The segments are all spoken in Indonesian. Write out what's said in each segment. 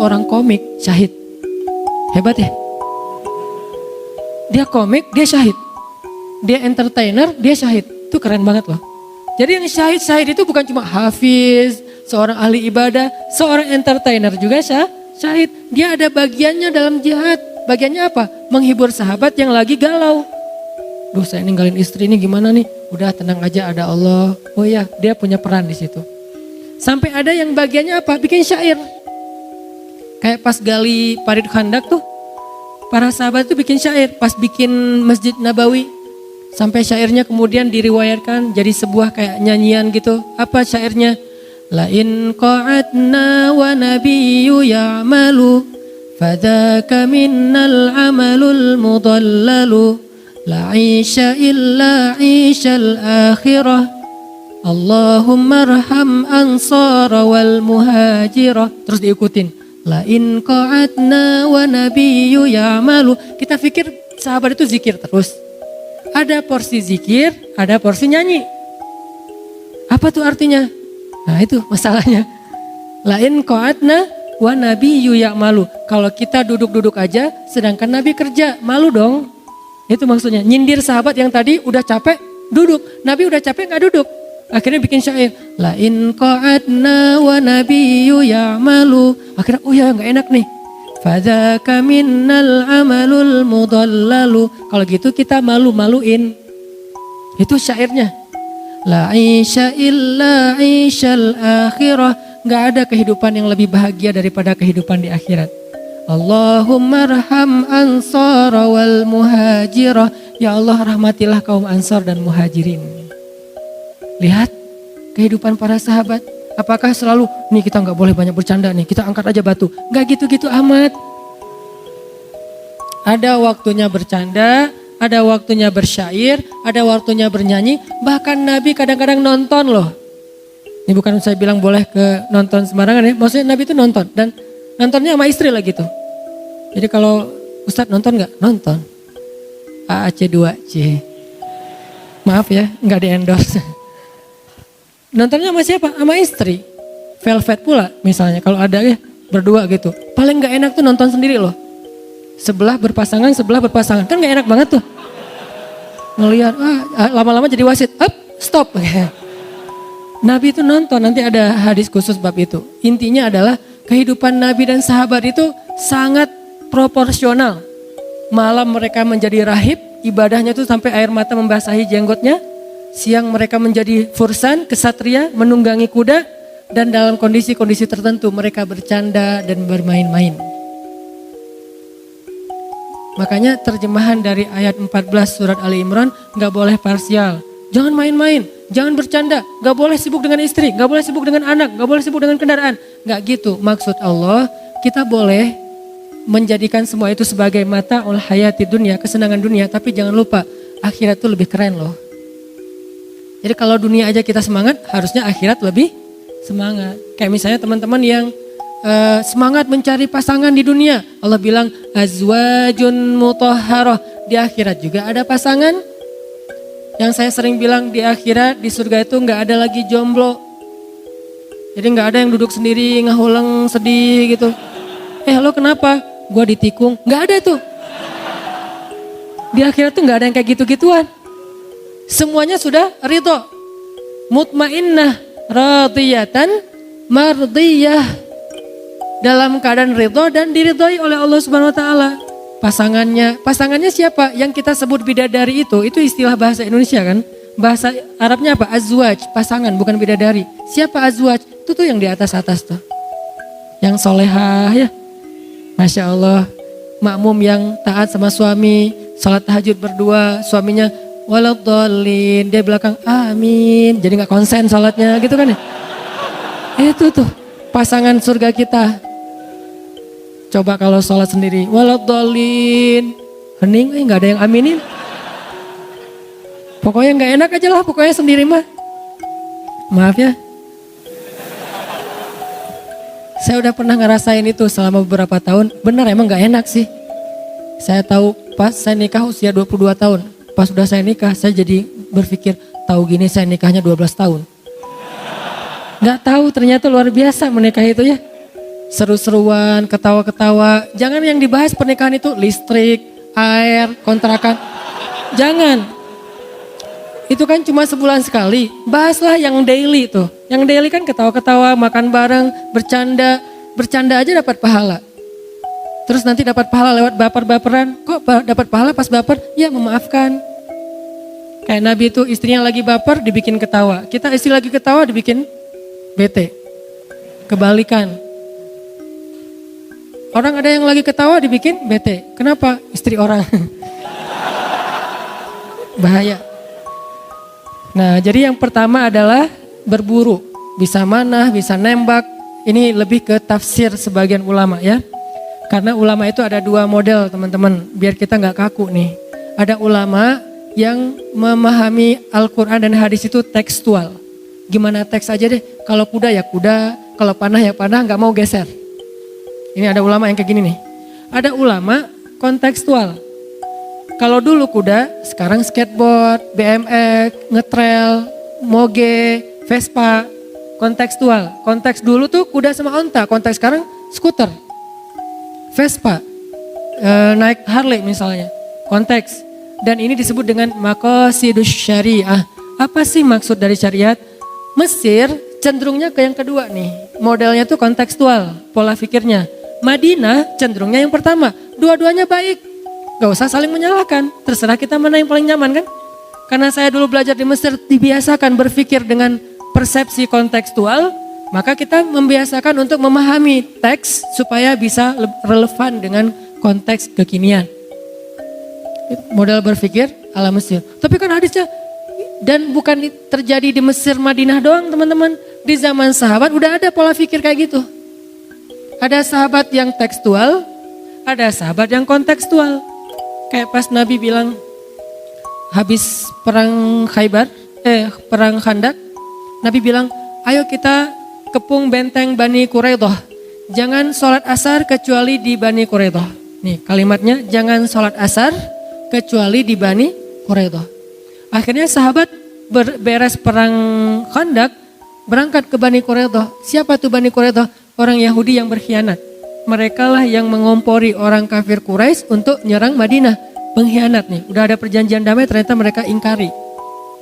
seorang komik syahid. Hebat ya. Dia komik, dia syahid. Dia entertainer, dia syahid. Itu keren banget loh. Jadi yang syahid itu bukan cuma hafiz, seorang ahli ibadah, seorang entertainer juga syahid. Dia ada bagiannya dalam jihad. Bagiannya apa? Menghibur sahabat yang lagi galau. Duh, saya ninggalin istri ini gimana nih? Udah tenang aja, ada Allah. Oh iya, dia punya peran di situ. Sampai ada yang bagiannya apa? Bikin syair. Kayak pas gali Parit Khandak tuh, para sahabat tuh bikin syair. Pas bikin Masjid Nabawi, sampai syairnya kemudian diriwayatkan jadi sebuah kayak nyanyian gitu. Apa syairnya? La in qa'adna wa nabiyyu ya'malu fadhaka minnal amalul mudallalu la 'isha illa 'ishal akhirah Allahumma arham ansara wal muhajirah. Terus diikutin. La in qa'adna wa nabiyyu ya'malu. Kita pikir sahabat itu zikir terus. Ada porsi zikir, ada porsi nyanyi. Apa tuh artinya? Nah itu masalahnya. Lain qa'adna wa nabiyyu ya'malu. Kalau kita duduk-duduk aja sedangkan Nabi kerja, malu dong. Itu maksudnya. Nyindir sahabat yang tadi udah capek duduk. Nabi udah capek gak duduk. Akhirnya bikin syair. Lain qa'adna wa nabiyyu ya'malu. Akhirnya oh ya gak enak nih. Fadzaka minnal amalul mudallalu. Kalau gitu kita malu-maluin. Itu syairnya. La 'isha illa 'ishal akhirah. Gak ada kehidupan yang lebih bahagia daripada kehidupan di akhirat. Allahumma arham ansara wal muhajirah. Ya Allah rahmatilah kaum ansar dan muhajirin. Lihat kehidupan para sahabat. Apakah selalu, nih kita gak boleh banyak bercanda nih, kita angkat aja batu. Gak gitu-gitu amat. Ada waktunya bercanda, ada waktunya bersyair, ada waktunya bernyanyi. Bahkan Nabi kadang-kadang nonton loh. Ini bukan saya bilang boleh ke nonton sembarangan ya. Maksudnya Nabi itu nonton dan nontonnya sama istri lah gitu. Jadi kalau Ustadz nonton gak? Nonton. AAC2C. Maaf ya, gak di endorse. Nontonnya sama siapa? Sama istri. Velvet pula misalnya kalau ada ya berdua gitu. Paling gak enak tuh nonton sendiri loh. Sebelah berpasangan. Kan gak enak banget tuh. Ngelihat, lama-lama jadi wasit. Up, stop. Nabi itu nonton, nanti ada hadis khusus bab itu. Intinya adalah kehidupan Nabi dan sahabat itu sangat proporsional. Malam mereka menjadi rahib, ibadahnya tuh sampai air mata membasahi jenggotnya. Siang mereka menjadi fursan, kesatria, menunggangi kuda. Dan dalam kondisi-kondisi tertentu mereka bercanda dan bermain-main. Makanya terjemahan dari ayat 14 surat Ali Imran gak boleh parsial. Jangan main-main, jangan bercanda, gak boleh sibuk dengan istri, gak boleh sibuk dengan anak, gak boleh sibuk dengan kendaraan. Gak gitu, maksud Allah kita boleh menjadikan semua itu sebagai mata ul hayati dunia, kesenangan dunia. Tapi jangan lupa akhirat itu lebih keren loh. Jadi kalau dunia aja kita semangat, harusnya akhirat lebih semangat. Kayak misalnya teman-teman yang semangat mencari pasangan di dunia. Allah bilang azwajun mutahharah. Di akhirat juga ada pasangan. Yang saya sering bilang di akhirat, di surga itu gak ada lagi jomblo. Jadi gak ada yang duduk sendiri ngahuleng sedih gitu. Lo kenapa? Gua ditikung. Gak ada tuh. Di akhirat tuh gak ada yang kayak gitu-gituan. Semuanya sudah ridho. Mutmainnah radiyatan mardiyah. Dalam keadaan ridho dan diridhoi oleh Allah Subhanahu wa taala. Pasangannya siapa? Yang kita sebut bidadari itu istilah bahasa Indonesia kan? Bahasa Arabnya apa? Azwaj, pasangan bukan bidadari. Siapa azwaj? Itu tuh yang di atas-atas tuh. Yang solehah ya. Masya Allah. Makmum yang taat sama suami, salat tahajud berdua, suaminya waladhdallin, dia belakang amin. Jadi gak konsen salatnya gitu kan ya. Itu tuh pasangan surga kita. Coba kalau sholat sendiri, waladhdallin, hening, gak ada yang aminin. Pokoknya gak enak aja lah, pokoknya sendiri mah. Maaf ya. Saya udah pernah ngerasain itu selama beberapa tahun, benar emang gak enak sih. Saya tahu pas saya nikah usia 22 tahun. Pas udah saya nikah, saya jadi berpikir, tahu gini saya nikahnya 12 tahun. Gak tahu ternyata luar biasa menikah itu ya. seru-seruan, ketawa-ketawa. Jangan yang dibahas pernikahan itu listrik, air, kontrakan. Jangan. Itu kan cuma sebulan sekali. Bahaslah yang daily tuh. Yang daily kan ketawa-ketawa, makan bareng, bercanda. Bercanda aja dapat pahala. Terus nanti dapat pahala lewat baper-baperan. Kok dapat pahala pas baper? Ya memaafkan. Kayak Nabi itu istrinya lagi baper dibikin ketawa. Kita istri lagi ketawa dibikin bete. Kebalikan. Orang ada yang lagi ketawa dibikin bete. Kenapa? Istri orang. Bahaya. Nah, jadi yang pertama adalah berburu. Bisa manah, bisa nembak. Ini lebih ke tafsir sebagian ulama ya. Karena ulama itu ada dua model teman-teman. Biar kita gak kaku nih. Ada ulama yang memahami Al-Quran dan hadis itu tekstual. Gimana teks aja deh. Kalau kuda ya kuda. Kalau panah ya panah, gak mau geser. Ini ada ulama yang kayak gini nih. Ada ulama kontekstual. Kalau dulu kuda, sekarang skateboard, BMX, ngetrail, moge, Vespa, kontekstual. Konteks dulu tuh kuda sama onta, konteks sekarang skuter, Vespa, naik Harley misalnya, konteks. Dan ini disebut dengan maqasidus syariah. Apa sih maksud dari syariat? Mesir cenderungnya ke yang kedua nih, modelnya tuh kontekstual, pola pikirnya. Madinah cenderungnya yang pertama, dua-duanya baik. Gak usah saling menyalahkan, terserah kita mana yang paling nyaman kan. Karena saya dulu belajar di Mesir dibiasakan berpikir dengan persepsi kontekstual, maka kita membiasakan untuk memahami teks supaya bisa relevan dengan konteks kekinian. Model berpikir ala Mesir. Tapi kan hadisnya, dan bukan terjadi di Mesir Madinah doang teman-teman. Di zaman sahabat udah ada pola pikir kayak gitu. Ada sahabat yang tekstual, ada sahabat yang kontekstual. Kayak pas Nabi bilang habis perang perang Khandak, Nabi bilang, ayo kita kepung benteng Bani Quraidah. Jangan sholat asar kecuali di Bani Quraidah. Nih kalimatnya, jangan sholat asar kecuali di Bani Quraidah. Akhirnya sahabat beres perang Khandak, berangkat ke Bani Quraidah. Siapa tuh Bani Quraidah? Orang Yahudi yang berkhianat. Mereka lah yang mengompori orang kafir Quraisy untuk nyerang Madinah. Pengkhianat nih, udah ada perjanjian damai ternyata mereka ingkari.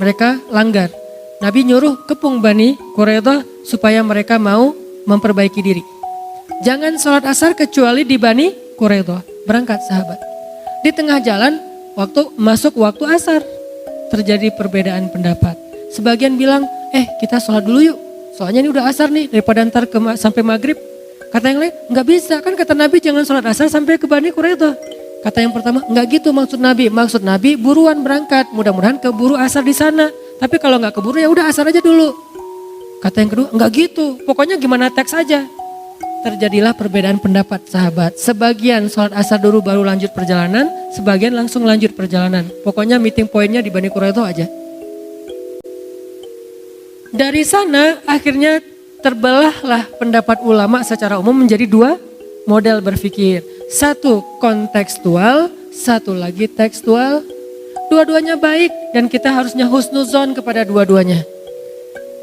Mereka langgar. Nabi nyuruh kepung Bani Quraidah supaya mereka mau memperbaiki diri. Jangan sholat asar kecuali di Bani Quraidah. Berangkat sahabat. Di tengah jalan, masuk waktu asar. Terjadi perbedaan pendapat. Sebagian bilang, kita sholat dulu yuk. Soalnya ini udah asar nih, daripada ntar sampai maghrib. Kata yang lain, nggak bisa, kan kata Nabi jangan sholat asar sampai ke Bani Quraidah. Kata yang pertama, nggak gitu maksud Nabi. Maksud Nabi buruan berangkat, mudah-mudahan keburu asar di sana. Tapi kalau nggak keburu ya udah asar aja dulu. Kata yang kedua, nggak gitu, pokoknya gimana teks aja. Terjadilah perbedaan pendapat sahabat. Sebagian sholat asar dulu baru lanjut perjalanan, sebagian langsung lanjut perjalanan. Pokoknya meeting pointnya di Bani Quraidah aja. Dari sana akhirnya terbelahlah pendapat ulama secara umum menjadi dua model berpikir. Satu kontekstual, satu lagi tekstual. Dua-duanya baik dan kita harusnya husnuzon kepada dua-duanya.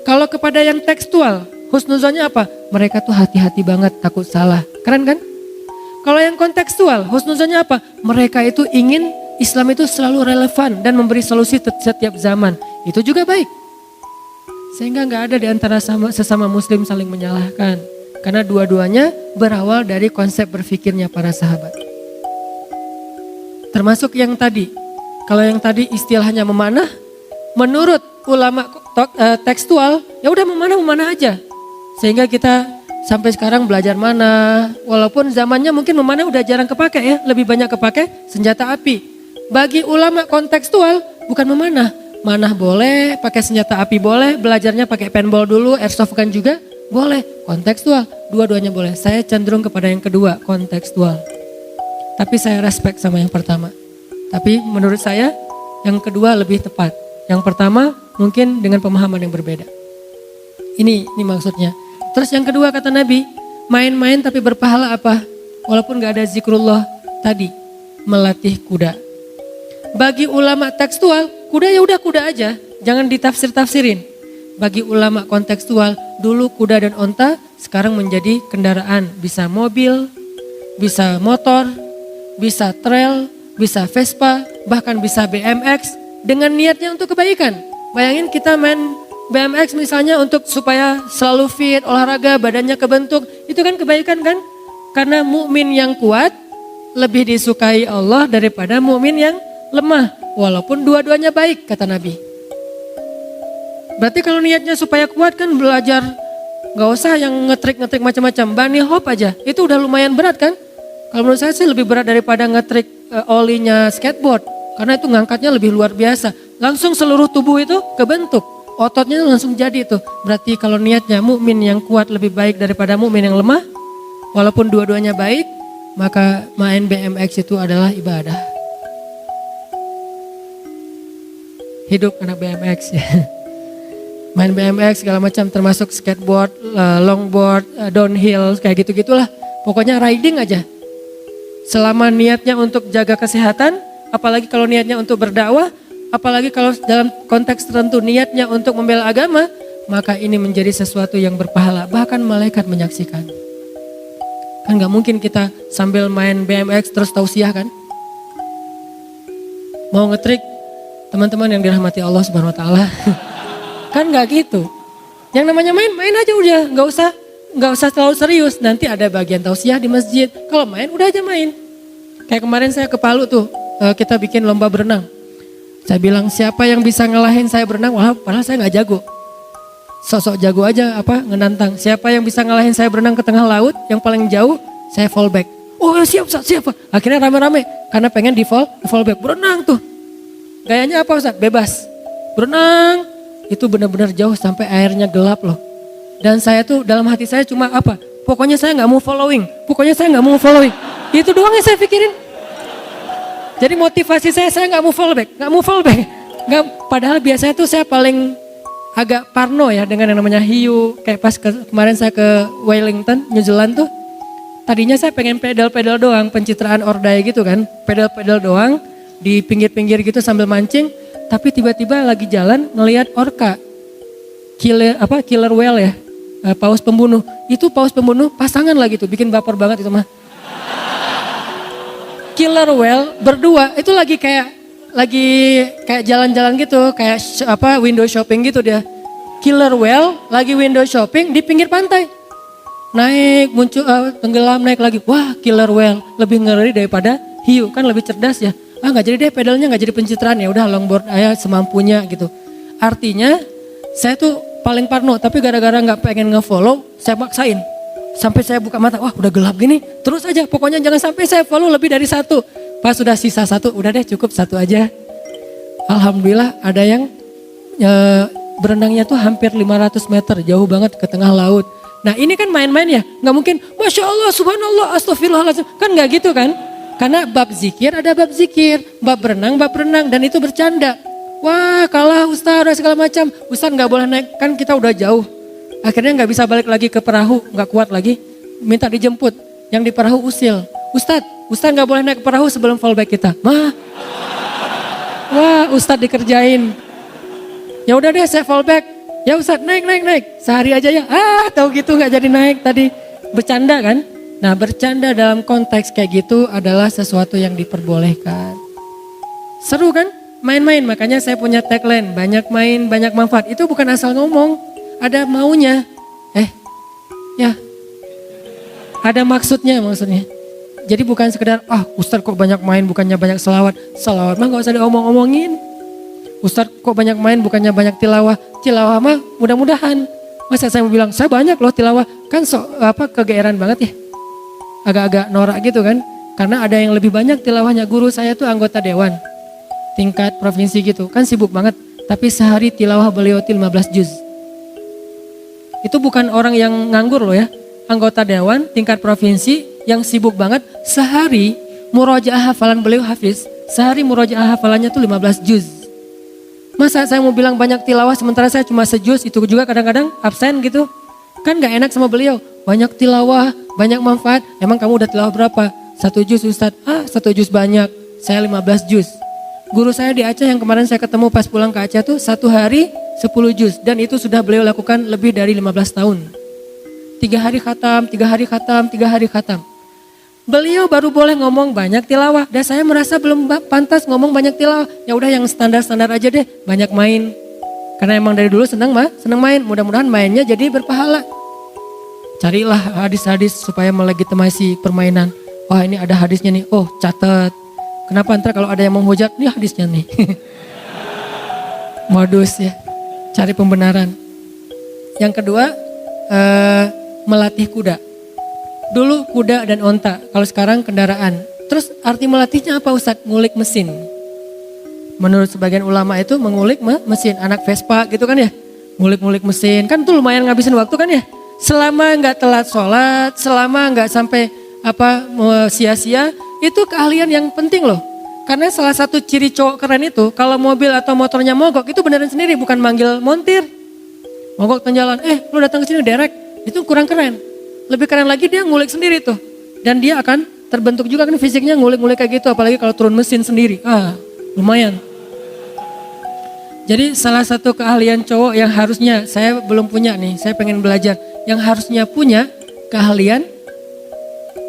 Kalau kepada yang tekstual, husnuzonnya apa? Mereka tuh hati-hati banget takut salah. Keren kan? Kalau yang kontekstual, husnuzonnya apa? Mereka itu ingin Islam itu selalu relevan dan memberi solusi setiap zaman. Itu juga baik. Sehingga nggak ada di antara sesama muslim saling menyalahkan. Karena dua-duanya berawal dari konsep berpikirnya para sahabat. Termasuk yang tadi. Kalau yang tadi istilahnya memanah, menurut ulama tekstual, ya udah memanah aja. Sehingga kita sampai sekarang belajar mana, walaupun zamannya mungkin memanah udah jarang kepake ya, lebih banyak kepake senjata api. Bagi ulama kontekstual bukan memanah. Manah boleh, pakai senjata api boleh, belajarnya pakai paintball dulu, airsoft gun juga boleh, kontekstual, dua-duanya boleh. Saya cenderung kepada yang kedua, kontekstual. Tapi saya respect sama yang pertama. Tapi menurut saya yang kedua lebih tepat. Yang pertama mungkin dengan pemahaman yang berbeda. Ini maksudnya. Terus yang kedua kata Nabi, main-main tapi berpahala apa? Walaupun gak ada zikrullah tadi, melatih kuda. Bagi ulama tekstual, kuda ya udah kuda aja, jangan ditafsir-tafsirin. Bagi ulama kontekstual, Dulu kuda dan onta, sekarang menjadi kendaraan. Bisa mobil, bisa motor, bisa trail, bisa Vespa, bahkan bisa BMX dengan niatnya untuk kebaikan. Bayangin kita main BMX misalnya untuk supaya selalu fit, olahraga, badannya kebentuk. Itu kan kebaikan kan? Karena mukmin yang kuat lebih disukai Allah daripada mukmin yang lemah. Walaupun dua-duanya baik kata Nabi. Berarti kalau niatnya supaya kuat kan belajar, gak usah yang ngetrik-ngetrik macam-macam, bunny hop aja, itu udah lumayan berat kan. Kalau menurut saya sih lebih berat daripada ngetrik olinya skateboard, karena itu ngangkatnya lebih luar biasa. Langsung seluruh tubuh itu kebentuk, ototnya langsung jadi itu. Berarti kalau niatnya mukmin yang kuat lebih baik daripada mukmin yang lemah, walaupun dua-duanya baik, maka main BMX itu adalah ibadah. Hidup anak BMX ya. Main BMX segala macam termasuk skateboard, longboard, downhill kayak gitu-gitulah. Pokoknya riding aja. Selama niatnya untuk jaga kesehatan, apalagi kalau niatnya untuk berdakwah, apalagi kalau dalam konteks tertentu niatnya untuk membela agama, maka ini menjadi sesuatu yang berpahala. Bahkan malaikat menyaksikan. Kan gak mungkin kita sambil main BMX terus tausiah kan. Mau ngetrik, teman-teman yang dirahmati Allah Subhanahu Wa Taala. Kan gak gitu. Yang namanya main aja udah, gak usah terlalu serius. Nanti ada bagian tausiah di masjid. Kalau main udah aja main. Kayak kemarin saya ke Palu tuh, kita bikin lomba berenang. Saya bilang siapa yang bisa ngalahin saya berenang, wah padahal saya gak jago. Sosok jago aja ngenantang. Siapa yang bisa ngalahin saya berenang ke tengah laut, yang paling jauh saya fallback. Oh siap Ustaz, siap. Akhirnya rame-rame karena pengen di fallback. Berenang tuh. Gayanya apa Ustaz? Bebas. Berenang. Itu benar-benar jauh sampai airnya gelap loh. Dan saya tuh dalam hati saya cuma pokoknya saya gak mau following. Itu doang yang saya pikirin. Jadi motivasi saya gak mau fallback. Padahal biasanya tuh saya paling agak parno ya dengan yang namanya hiu. Kayak pas kemarin saya ke Wellington, New Zealand tuh. Tadinya saya pengen pedal-pedal doang, pencitraan ordai gitu kan. Pedal-pedal doang di pinggir-pinggir gitu sambil mancing. Tapi tiba-tiba lagi jalan ngelihat orca, killer whale ya, paus pembunuh. Itu paus pembunuh pasangan lagi tuh, bikin baper banget itu mah. Killer whale berdua, itu lagi kayak jalan-jalan gitu, kayak window shopping gitu dia. Killer whale lagi window shopping di pinggir pantai. Naik, muncul, tenggelam, naik lagi. Wah killer whale, lebih ngeri daripada hiu, kan lebih cerdas ya. Gak jadi deh pedalnya, gak jadi pencitraan, ya udah longboard aja semampunya gitu. Artinya saya tuh paling parno, tapi gara-gara gak pengen nge-follow saya maksain. Sampai saya buka mata, wah udah gelap gini, terus aja pokoknya jangan sampai saya follow lebih dari satu. Pas sudah sisa satu, udah deh cukup satu aja. Alhamdulillah ada yang berenangnya tuh hampir 500 meter, jauh banget ke tengah laut. Nah ini kan main-main ya, gak mungkin Masya Allah, Subhanallah, Astagfirullahaladzim, kan gak gitu kan. Karena bab zikir ada bab zikir, bab berenang, dan itu bercanda. Wah kalah Ustaz, segala macam. Ustaz gak boleh naik, kan kita udah jauh. Akhirnya gak bisa balik lagi ke perahu, gak kuat lagi. Minta dijemput, yang di perahu usil. Ustaz gak boleh naik ke perahu sebelum fallback kita. Wah Ustaz dikerjain. Ya udah deh saya fallback. Ya Ustaz naik. Sehari aja ya. Tahu gitu gak jadi naik tadi. Bercanda kan. Nah bercanda dalam konteks kayak gitu adalah sesuatu yang diperbolehkan. Seru kan? Main-main, makanya saya punya tagline, banyak main, banyak manfaat. Itu bukan asal ngomong, ada maunya. Ada maksudnya. Jadi bukan sekedar, Ustadz kok banyak main bukannya banyak selawat. Selawat mah gak usah diomong-omongin. Ustadz kok banyak main bukannya banyak tilawah. Tilawah mah mudah-mudahan. Masa saya mau bilang, saya banyak loh tilawah. Kan kegeeran banget ya. Agak-agak norak gitu kan. Karena ada yang lebih banyak tilawahnya. Guru saya tuh anggota dewan tingkat provinsi gitu. Kan sibuk banget. Tapi sehari tilawah beliau 15 juz. Itu bukan orang yang nganggur loh ya. Anggota dewan tingkat provinsi yang sibuk banget. Sehari murojaah hafalan beliau hafiz. Sehari murojaah hafalannya tuh 15 juz. Masa saya mau bilang banyak tilawah sementara saya cuma sejuz. Itu juga kadang-kadang absen gitu. Kan gak enak sama beliau. Banyak tilawah, banyak manfaat. Emang kamu udah tilawah berapa? 1 juz Ustadz. 1 juz banyak. Saya 15 juz. Guru saya di Aceh yang kemarin saya ketemu pas pulang ke Aceh tuh 1 hari 10 juz. Dan itu sudah beliau lakukan lebih dari 15 tahun. 3 hari khatam, 3 hari khatam, 3 hari khatam. Beliau baru boleh ngomong banyak tilawah. Dan saya merasa belum pantas ngomong banyak tilawah. Ya udah yang standar-standar aja deh, banyak main. Karena emang dari dulu senang main. Mudah-mudahan mainnya jadi berpahala. Carilah hadis-hadis supaya melegitimasi permainan. Wah ini ada hadisnya nih, oh catat. Kenapa ntar kalau ada yang menghujat, ini hadisnya nih. Modus ya, cari pembenaran. Yang kedua, melatih kuda. Dulu kuda dan onta, kalau sekarang kendaraan. Terus arti melatihnya apa Ustadz? Ngulik mesin. Menurut sebagian ulama itu mengulik mesin, anak Vespa gitu kan ya. Ngulik-ngulik mesin, kan itu lumayan ngabisin waktu kan ya. Selama nggak telat sholat, selama nggak sampai sia-sia, itu keahlian yang penting loh. Karena salah satu ciri cowok keren itu, kalau mobil atau motornya mogok, itu beneran sendiri, bukan manggil montir. Mogok tengah jalan, lu datang ke sini derek, itu kurang keren. Lebih keren lagi dia ngulik sendiri tuh. Dan dia akan terbentuk juga kan fisiknya ngulik-ngulik kayak gitu, apalagi kalau turun mesin sendiri. Lumayan. Jadi salah satu keahlian cowok yang harusnya, saya belum punya nih, saya pengen belajar. Yang harusnya punya keahlian,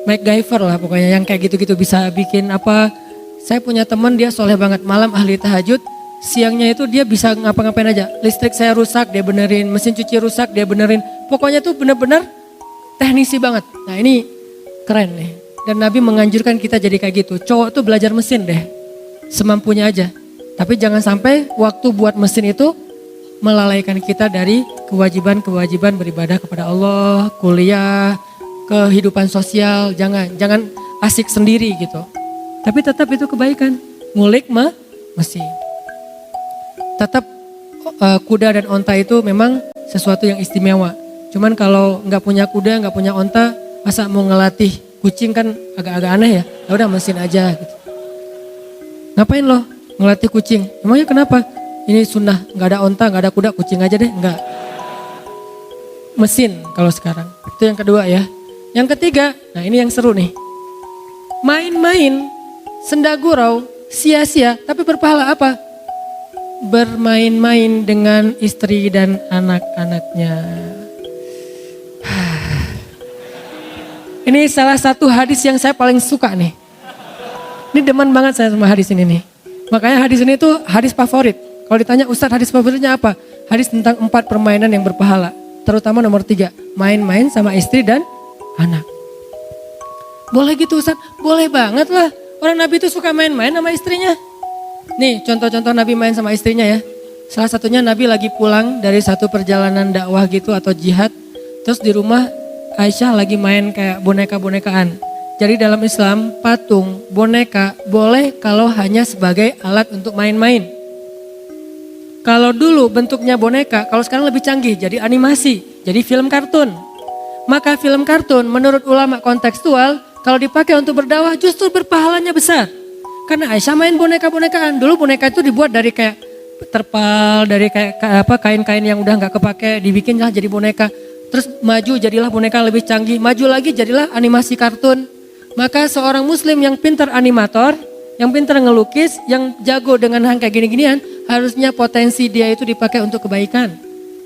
MacGyver lah pokoknya, yang kayak gitu-gitu bisa bikin apa. Saya punya teman dia soleh banget, malam ahli tahajud, siangnya itu dia bisa ngapa-ngapain aja. Listrik saya rusak dia benerin, mesin cuci rusak dia benerin. Pokoknya tuh bener-bener teknisi banget. Nah ini keren nih. Dan Nabi menganjurkan kita jadi kayak gitu. Cowok tuh belajar mesin deh, semampunya aja. Tapi jangan sampai waktu buat mesin itu melalaikan kita dari kewajiban-kewajiban beribadah kepada Allah, kuliah, kehidupan sosial. Jangan asik sendiri gitu. Tapi tetap itu kebaikan, ngulik mesin. Tetap kuda dan onta itu memang sesuatu yang istimewa. Cuman kalau nggak punya kuda, nggak punya onta, masa mau ngelatih kucing kan agak-agak aneh ya. Ya udah mesin aja gitu. Ngapain loh ngelatih kucing? Emangnya kenapa? Ini sunnah, nggak ada onta, nggak ada kuda, kucing aja deh, nggak. Mesin kalau sekarang. Itu yang kedua ya. Yang ketiga, nah ini yang seru nih. Main-main, senda gurau, sia-sia, tapi berpahala apa? Bermain-main dengan istri dan anak-anaknya. Ini salah satu hadis yang saya paling suka nih. Ini demen banget saya sama hadis ini nih. Makanya hadis ini tuh hadis favorit. Kalau ditanya Ustadz hadis favoritnya apa? Hadis tentang 4 permainan yang berpahala. Terutama nomor 3, main-main sama istri dan anak. Boleh gitu Ustadz? Boleh banget lah. Orang Nabi itu suka main-main sama istrinya. Nih contoh-contoh Nabi main sama istrinya ya. Salah satunya Nabi lagi pulang dari satu perjalanan dakwah gitu atau jihad. Terus di rumah Aisyah lagi main kayak boneka-bonekaan. Jadi dalam Islam patung, boneka boleh kalau hanya sebagai alat untuk main-main. Kalau dulu bentuknya boneka, kalau sekarang lebih canggih jadi animasi, jadi film kartun. Maka film kartun menurut ulama kontekstual kalau dipakai untuk berdakwah justru berpahalanya besar. Karena Aisyah main boneka-bonekaan. Dulu boneka itu dibuat dari kayak terpal, dari kayak kain-kain yang udah nggak kepake, dibikinlah jadi boneka. Terus maju jadilah boneka lebih canggih, maju lagi jadilah animasi kartun. Maka seorang muslim yang pintar animator, yang pintar ngelukis, yang jago dengan hal kayak gini-ginian, harusnya potensi dia itu dipakai untuk kebaikan.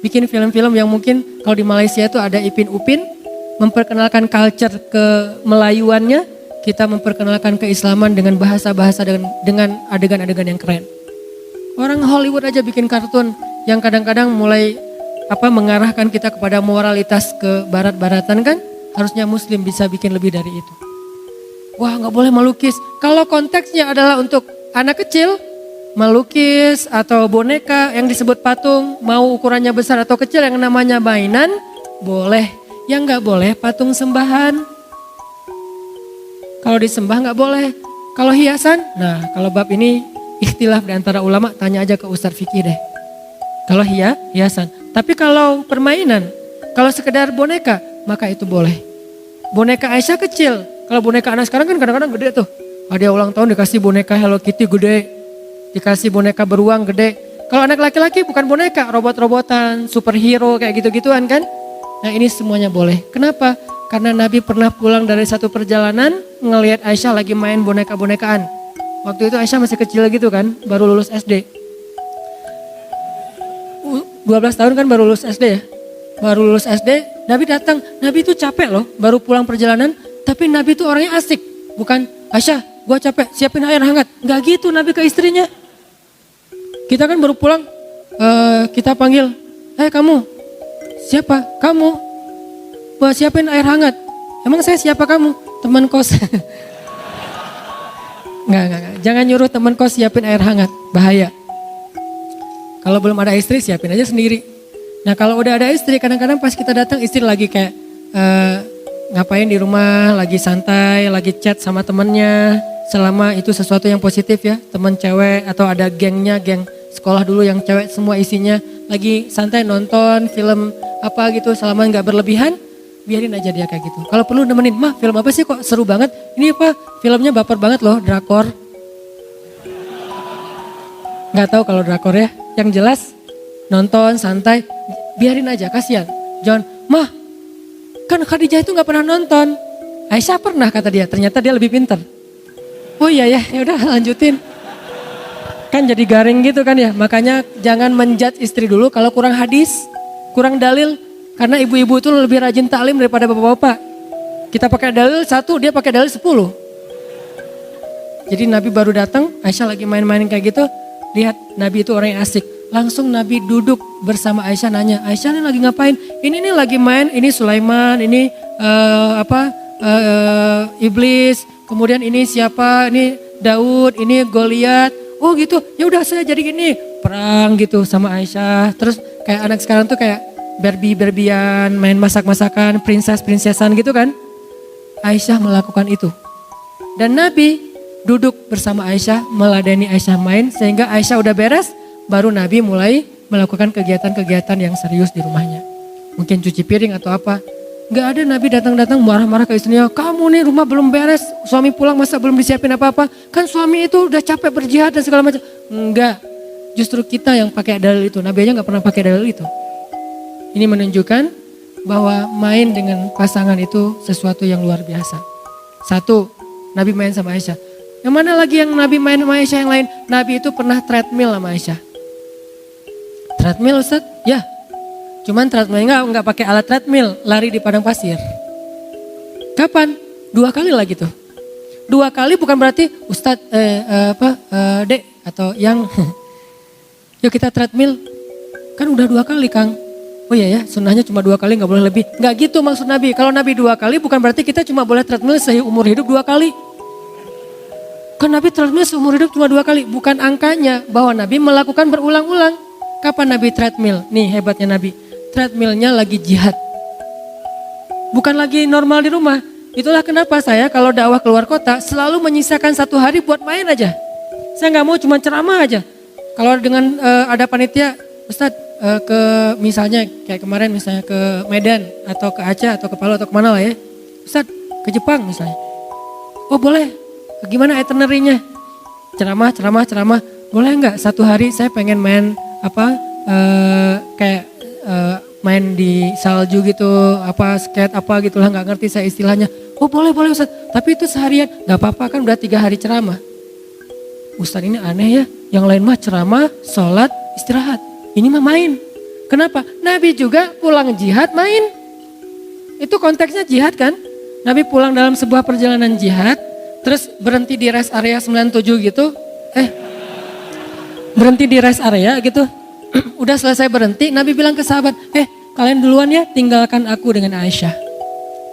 Bikin film-film yang mungkin kalau di Malaysia itu ada Ipin Upin, memperkenalkan culture kemelayuannya, kita memperkenalkan keislaman dengan bahasa-bahasa dengan adegan-adegan yang keren. Orang Hollywood aja bikin kartun yang kadang-kadang mulai mengarahkan kita kepada moralitas ke barat-baratan kan, harusnya muslim bisa bikin lebih dari itu. Wah nggak boleh melukis. Kalau konteksnya adalah untuk anak kecil, melukis atau boneka yang disebut patung, mau ukurannya besar atau kecil yang namanya mainan, boleh. Yang nggak boleh patung sembahan. Kalau disembah nggak boleh. Kalau hiasan, nah kalau bab ini ikhtilaf di antara ulama, tanya aja ke Ustadz Fikih deh. Kalau hiasan. Tapi kalau permainan, kalau sekedar boneka, maka itu boleh. Boneka Aisyah kecil. Kalau boneka anak sekarang kan kadang-kadang gede tuh. Ada ulang tahun dikasih boneka Hello Kitty gede. Dikasih boneka beruang gede. Kalau anak laki-laki bukan boneka, robot-robotan, superhero kayak gitu-gituan kan. Nah ini semuanya boleh. Kenapa? Karena Nabi pernah pulang dari satu perjalanan ngelihat Aisyah lagi main boneka-bonekaan. Waktu itu Aisyah masih kecil gitu kan, baru lulus SD. 12 tahun kan baru lulus SD ya. Baru lulus SD, Nabi datang. Nabi itu capek loh, baru pulang perjalanan. Tapi Nabi itu orangnya asik. Bukan, Aisyah gue capek, siapin air hangat. Enggak gitu Nabi ke istrinya. Kita kan baru pulang, kita panggil, kamu, siapa? Kamu, buat siapin air hangat. Emang saya siapa kamu? Teman kos. Enggak. Jangan nyuruh teman kos siapin air hangat, bahaya. Kalau belum ada istri siapin aja sendiri. Nah kalau udah ada istri, kadang-kadang pas kita datang istri lagi kayak ngapain di rumah, lagi santai, lagi chat sama temennya. Selama itu sesuatu yang positif ya, teman cewek atau ada gengnya, geng sekolah dulu yang cewek semua isinya. Lagi santai nonton film apa gitu, selama nggak berlebihan, biarin aja dia kayak gitu. Kalau perlu nemenin, mah film apa sih kok seru banget? Ini apa? Filmnya baper banget loh, drakor. Nggak tahu kalau drakor ya. Yang jelas nonton santai, biarin aja, kasihan. Jangan, mah kan Khadijah itu nggak pernah nonton. Aisyah pernah kata dia, ternyata dia lebih pintar. Oh iya ya, udah lanjutin. Kan jadi garing gitu kan ya. Makanya jangan menjudge istri dulu kalau kurang hadis, kurang dalil. Karena ibu-ibu itu lebih rajin taklim daripada bapak-bapak. Kita pakai dalil 1, dia pakai dalil 10. Jadi Nabi baru datang, Aisyah lagi main-main kayak gitu. Lihat Nabi itu orang yang asik. Langsung Nabi duduk bersama Aisyah nanya, Aisyah ini lagi ngapain? Ini nih lagi main, ini Sulaiman, ini Iblis, kemudian ini siapa? Ini Daud, ini Goliat. Oh gitu, ya udah saya jadi gini, perang gitu sama Aisyah. Terus kayak anak sekarang tuh kayak Barbie-Barbian, main masak-masakan, princess-princessan gitu kan. Aisyah melakukan itu. Dan Nabi duduk bersama Aisyah, meladeni Aisyah main, sehingga Aisyah udah beres, baru Nabi mulai melakukan kegiatan-kegiatan yang serius di rumahnya. Mungkin cuci piring atau apa. Gak ada Nabi datang-datang marah-marah ke istrinya, kamu nih rumah belum beres, suami pulang masa belum disiapin apa-apa. Kan suami itu udah capek berjihad dan segala macam. Enggak, justru kita yang pakai dalil itu. Nabi aja gak pernah pakai dalil itu. Ini menunjukkan bahwa main dengan pasangan itu sesuatu yang luar biasa. 1, Nabi main sama Aisyah. Yang mana lagi yang Nabi main sama Aisyah yang lain? Nabi itu pernah treadmill sama Aisyah. Treadmill Ustaz? Ya. Cuman treadmill enggak pakai alat treadmill, lari di padang pasir. Kapan? 2 kali lagi tuh. 2 kali bukan berarti Ustaz Dek atau yang yuk kita treadmill. Kan udah 2 kali Kang. Oh iya ya, sunnahnya cuma 2 kali, nggak boleh lebih. Nggak gitu maksud Nabi. Kalau Nabi 2 kali bukan berarti kita cuma boleh treadmill seumur hidup 2 kali. Kan Nabi treadmill seumur hidup cuma 2 kali. Bukan angkanya, bahwa Nabi melakukan berulang-ulang. Kapan Nabi treadmill? Nih hebatnya Nabi. Treadmillnya lagi jihad. Bukan lagi normal di rumah. Itulah kenapa saya kalau dakwah keluar kota selalu menyisakan 1 hari buat main aja. Saya nggak mau cuma ceramah aja. Kalau dengan ada panitia, Ustadz ke misalnya kayak kemarin misalnya ke Medan atau ke Aceh atau ke Palu atau kemana lah ya. Ustadz ke Jepang misalnya. Oh boleh, gimana itinerary-nya? Ceramah. Boleh nggak 1 hari saya pengen main kayak main di salju gitu, skate gitu lah, nggak ngerti saya istilahnya. Oh boleh Ustaz, tapi itu seharian, nggak apa-apa kan udah 3 hari ceramah. Ustaz ini aneh ya, yang lain mah ceramah, sholat, istirahat. Ini mah main. Kenapa? Nabi juga pulang jihad main. Itu konteksnya jihad kan? Nabi pulang dalam sebuah perjalanan jihad, terus berhenti di rest area 97 gitu. Berhenti di rest area gitu. Udah selesai berhenti, Nabi bilang ke sahabat, kalian duluan ya, tinggalkan aku dengan Aisyah.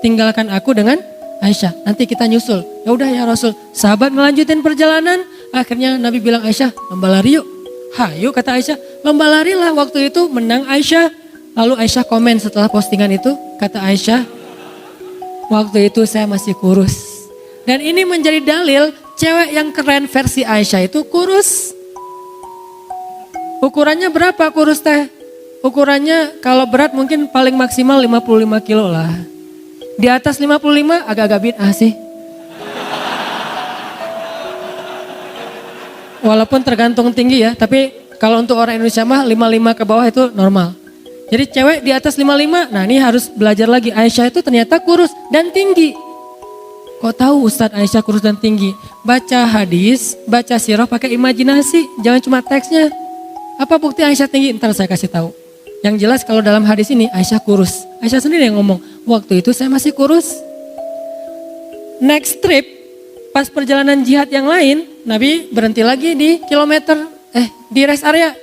Tinggalkan aku dengan Aisyah, nanti kita nyusul. Ya udah ya Rasul. Sahabat melanjutin perjalanan, akhirnya Nabi bilang Aisyah, lomba lari yuk. Hayu kata Aisyah, lomba lari lah, waktu itu menang Aisyah. Lalu Aisyah komen setelah postingan itu, kata Aisyah, waktu itu saya masih kurus. Dan ini menjadi dalil cewek yang keren versi Aisyah itu kurus. Ukurannya berapa kurus teh? Ukurannya kalau berat mungkin paling maksimal 55 kilo lah. Di atas 55 agak-agak bid'ah sih. Walaupun tergantung tinggi ya, tapi kalau untuk orang Indonesia mah 55 ke bawah itu normal. Jadi cewek di atas 55, nah ini harus belajar lagi. Aisyah itu ternyata kurus dan tinggi. Kok tahu Ustadz Aisyah kurus dan tinggi? Baca hadis, baca sirah pakai imajinasi, jangan cuma teksnya. Apa bukti Aisyah tinggi? Ntar saya kasih tahu. Yang jelas kalau dalam hadis ini Aisyah kurus. Aisyah sendiri yang ngomong, waktu itu saya masih kurus. Next trip, pas perjalanan jihad yang lain, Nabi berhenti lagi di di rest area.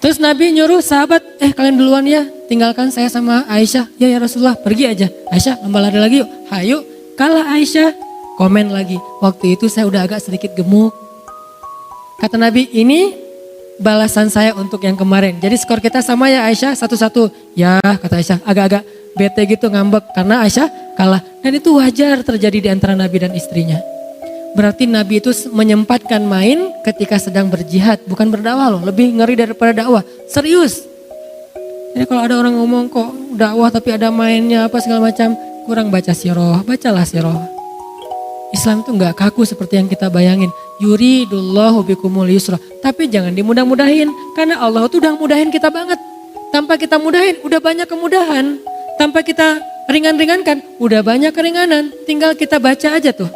Terus Nabi nyuruh sahabat, kalian duluan ya, tinggalkan saya sama Aisyah. Ya Rasulullah, pergi aja. Aisyah, lomba lari lagi yuk. Hayu, kalah Aisyah. Komen lagi, waktu itu saya udah agak sedikit gemuk. Kata Nabi, ini balasan saya untuk yang kemarin. Jadi skor kita sama ya Aisyah, 1-1. Ya, kata Aisyah, agak-agak bete gitu, ngambek karena Aisyah kalah. Dan itu wajar terjadi di antara Nabi dan istrinya. Berarti Nabi itu menyempatkan main ketika sedang berjihad, bukan berdakwah loh. Lebih ngeri daripada dakwah, serius. Jadi kalau ada orang ngomong kok dakwah tapi ada mainnya apa segala macam, kurang baca sirah, bacalah sirah. Islam itu nggak kaku seperti yang kita bayangin. Yuridullahu bikumul yusra. Tapi jangan dimudah-mudahin, karena Allah tuh udah mudahin kita banget. Tanpa kita mudahin, udah banyak kemudahan. Tanpa kita ringan-ringankan, udah banyak keringanan. Tinggal kita baca aja tuh.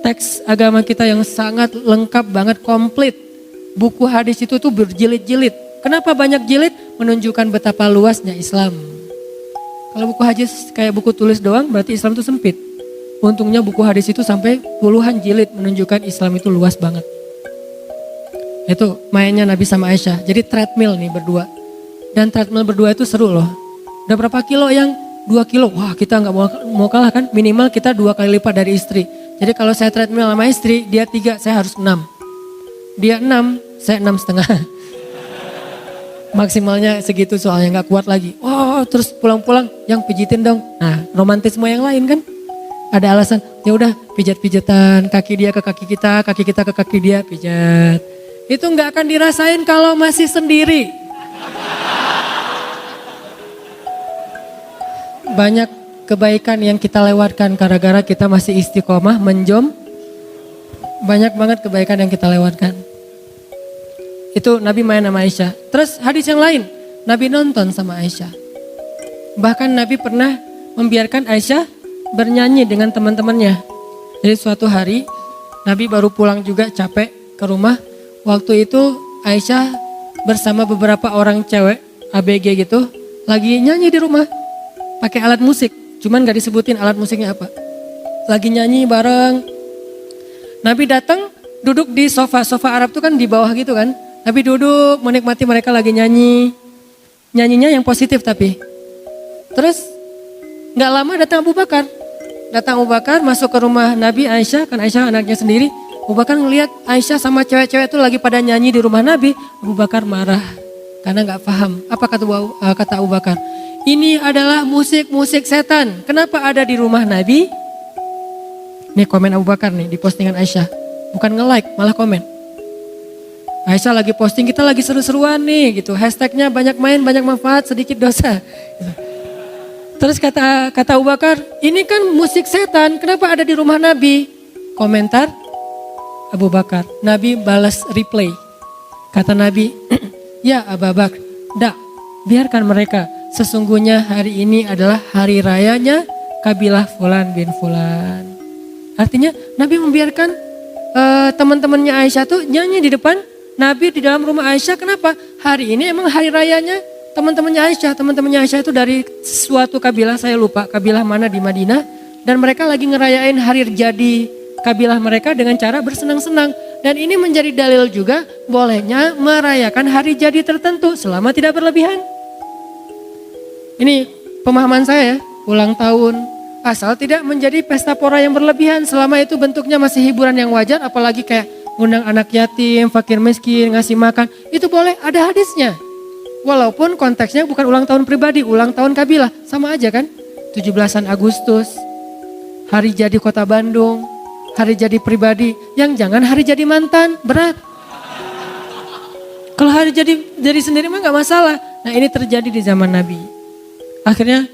Teks agama kita yang sangat lengkap banget, komplit. Buku hadis itu tuh berjilid-jilid. Kenapa banyak jilid? Menunjukkan betapa luasnya Islam. Kalau buku hadis kayak buku tulis doang, berarti Islam itu sempit. Untungnya buku hadis itu sampai puluhan jilid, menunjukkan Islam itu luas banget. Itu mainnya Nabi sama Aisyah. Jadi treadmill nih berdua. Dan treadmill berdua itu seru loh. Udah berapa kilo yang 2 kilo? Wah, kita nggak mau kalah kan? Minimal kita 2 kali lipat dari istri. Jadi kalau saya treadmill sama istri, dia 3, saya harus 6. Dia 6, saya 6,5. Maksimalnya segitu soalnya nggak kuat lagi. Oh, terus pulang-pulang yang pijitin dong. Nah, romantisme yang lain kan? Ada alasan, ya udah pijat-pijatan, kaki dia ke kaki kita ke kaki dia, pijat. Itu nggak akan dirasain kalau masih sendiri. Banyak kebaikan yang kita lewatkan gara-gara kita masih istiqomah menjom. Banyak banget kebaikan yang kita lewatkan. Itu Nabi main sama Aisyah. Terus hadis yang lain, Nabi nonton sama Aisyah. Bahkan Nabi pernah membiarkan Aisyah bernyanyi dengan teman-temannya. Jadi suatu hari Nabi baru pulang juga capek ke rumah. Waktu itu Aisyah bersama beberapa orang cewek ABG gitu lagi nyanyi di rumah pakai alat musik. Cuman gak disebutin alat musiknya apa. Lagi nyanyi bareng. Nabi datang duduk di sofa Arab tuh kan di bawah gitu kan. Nabi duduk menikmati mereka lagi nyanyi. Nyanyinya yang positif tapi. Terus gak lama datang Abu Bakar. Datang Abu Bakar masuk ke rumah Nabi Aisyah. Kan Aisyah anaknya sendiri. Abu Bakar ngelihat Aisyah sama cewek-cewek itu lagi pada nyanyi di rumah Nabi. Abu Bakar marah. Karena gak paham. Apa kata Abu Bakar? Ini adalah musik-musik setan. Kenapa ada di rumah Nabi? Nih komen Abu Bakar nih di postingan Aisyah. Bukan nge-like, malah komen. Aisyah lagi posting, kita lagi seru-seruan nih gitu. Hashtagnya banyak main, banyak manfaat, sedikit dosa. Terus kata Abu Bakar, ini kan musik setan, kenapa ada di rumah Nabi? Komentar Abu Bakar, Nabi balas replay. Kata Nabi, ya Abu Bakar, biarkan mereka. Sesungguhnya hari ini adalah hari rayanya kabilah Fulan bin Fulan. Artinya Nabi membiarkan teman-temannya Aisyah tuh nyanyi di depan Nabi di dalam rumah Aisyah. Kenapa? Hari ini emang hari rayanya teman-temannya Aisyah. Teman-temannya Aisyah itu dari suatu kabilah, saya lupa kabilah mana di Madinah. Dan mereka lagi ngerayain hari jadi kabilah mereka dengan cara bersenang-senang. Dan ini menjadi dalil juga bolehnya merayakan hari jadi tertentu selama tidak berlebihan. Ini pemahaman saya ya, ulang tahun. Asal tidak menjadi pesta pora yang berlebihan, selama itu bentuknya masih hiburan yang wajar, apalagi kayak ngundang anak yatim, fakir miskin, ngasih makan, itu boleh, ada hadisnya. Walaupun konteksnya bukan ulang tahun pribadi, ulang tahun kabilah, sama aja kan. 17-an Agustus, hari jadi kota Bandung, hari jadi pribadi, yang jangan hari jadi mantan, berat. Kalau hari jadi sendiri mah gak masalah. Nah ini terjadi di zaman Nabi. Akhirnya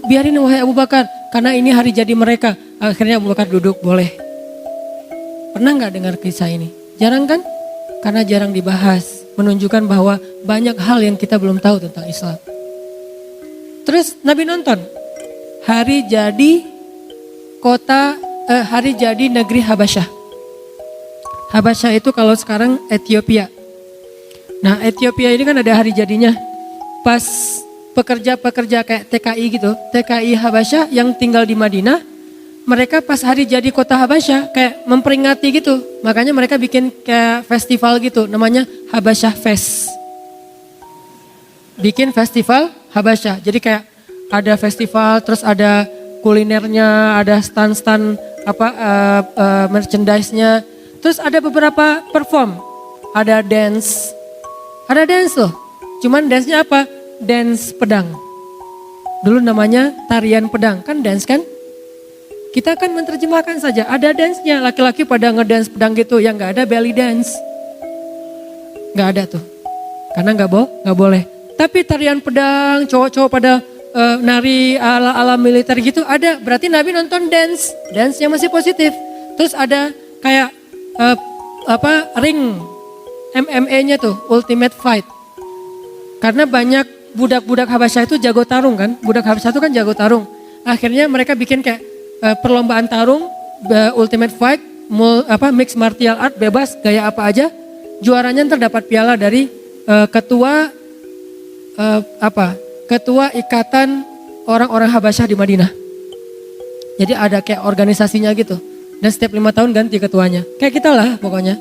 biarin wahai Abu Bakar, karena ini hari jadi mereka. Akhirnya Abu Bakar duduk, boleh. Pernah gak dengar kisah ini? Jarang kan? Karena jarang dibahas. Menunjukkan bahwa banyak hal yang kita belum tahu tentang Islam. Terus Nabi nonton. Hari jadi hari jadi negeri Habasyah. Habasyah itu kalau sekarang Ethiopia. Nah, Ethiopia ini kan ada hari jadinya. Pas pekerja-pekerja kayak TKI gitu, TKI Habasyah yang tinggal di Madinah, mereka pas hari jadi kota Habasyah kayak memperingati gitu. Makanya mereka bikin kayak festival gitu, namanya Habasyah Fest. Bikin festival Habasyah. Jadi kayak ada festival, terus ada kulinernya, ada stand-stand merchandise-nya. Terus ada beberapa perform, ada dance loh. Cuman dance-nya apa? Dance pedang. Dulu namanya tarian pedang, kan dance kan? Kita kan menerjemahkan saja, ada dance-nya, laki-laki pada ngedance pedang gitu, yang gak ada belly dance. Gak ada tuh, karena gak boleh. Tapi tarian pedang, cowok-cowok pada nari ala militer gitu ada, berarti Nabi nonton dance-nya masih positif. Terus ada kayak ring MMA-nya tuh, Ultimate Fight. Karena banyak budak-budak Habasyah itu jago tarung kan, budak Habasyah itu kan jago tarung. Akhirnya mereka bikin kayak perlombaan tarung, Ultimate Fight, mixed martial art, bebas gaya apa aja. Juaranya terdapat piala dari ketua ikatan orang-orang Habasyah di Madinah. Jadi ada kayak organisasinya gitu. Dan setiap 5 tahun ganti ketuanya. Kayak kita lah pokoknya.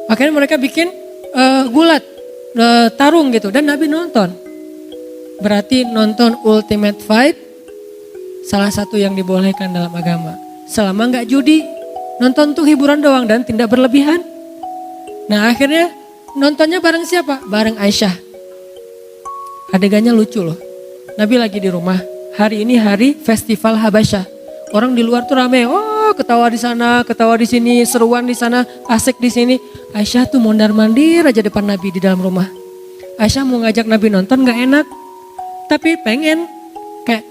Akhirnya mereka bikin gulat, tarung gitu. Dan Nabi nonton. Berarti nonton Ultimate Fight salah satu yang dibolehkan dalam agama. Selama gak judi, nonton tuh hiburan doang dan tidak berlebihan. Nah akhirnya nontonnya bareng siapa? Bareng Aisyah. Adegannya lucu loh. Nabi lagi di rumah. Hari ini hari festival Habasyah. Orang di luar tuh rame. Oh ketawa di sana, ketawa di sini, seruan di sana, asik di sini. Aisyah tuh mondar-mandir aja depan Nabi di dalam rumah. Aisyah mau ngajak Nabi nonton gak enak. Tapi pengen kayak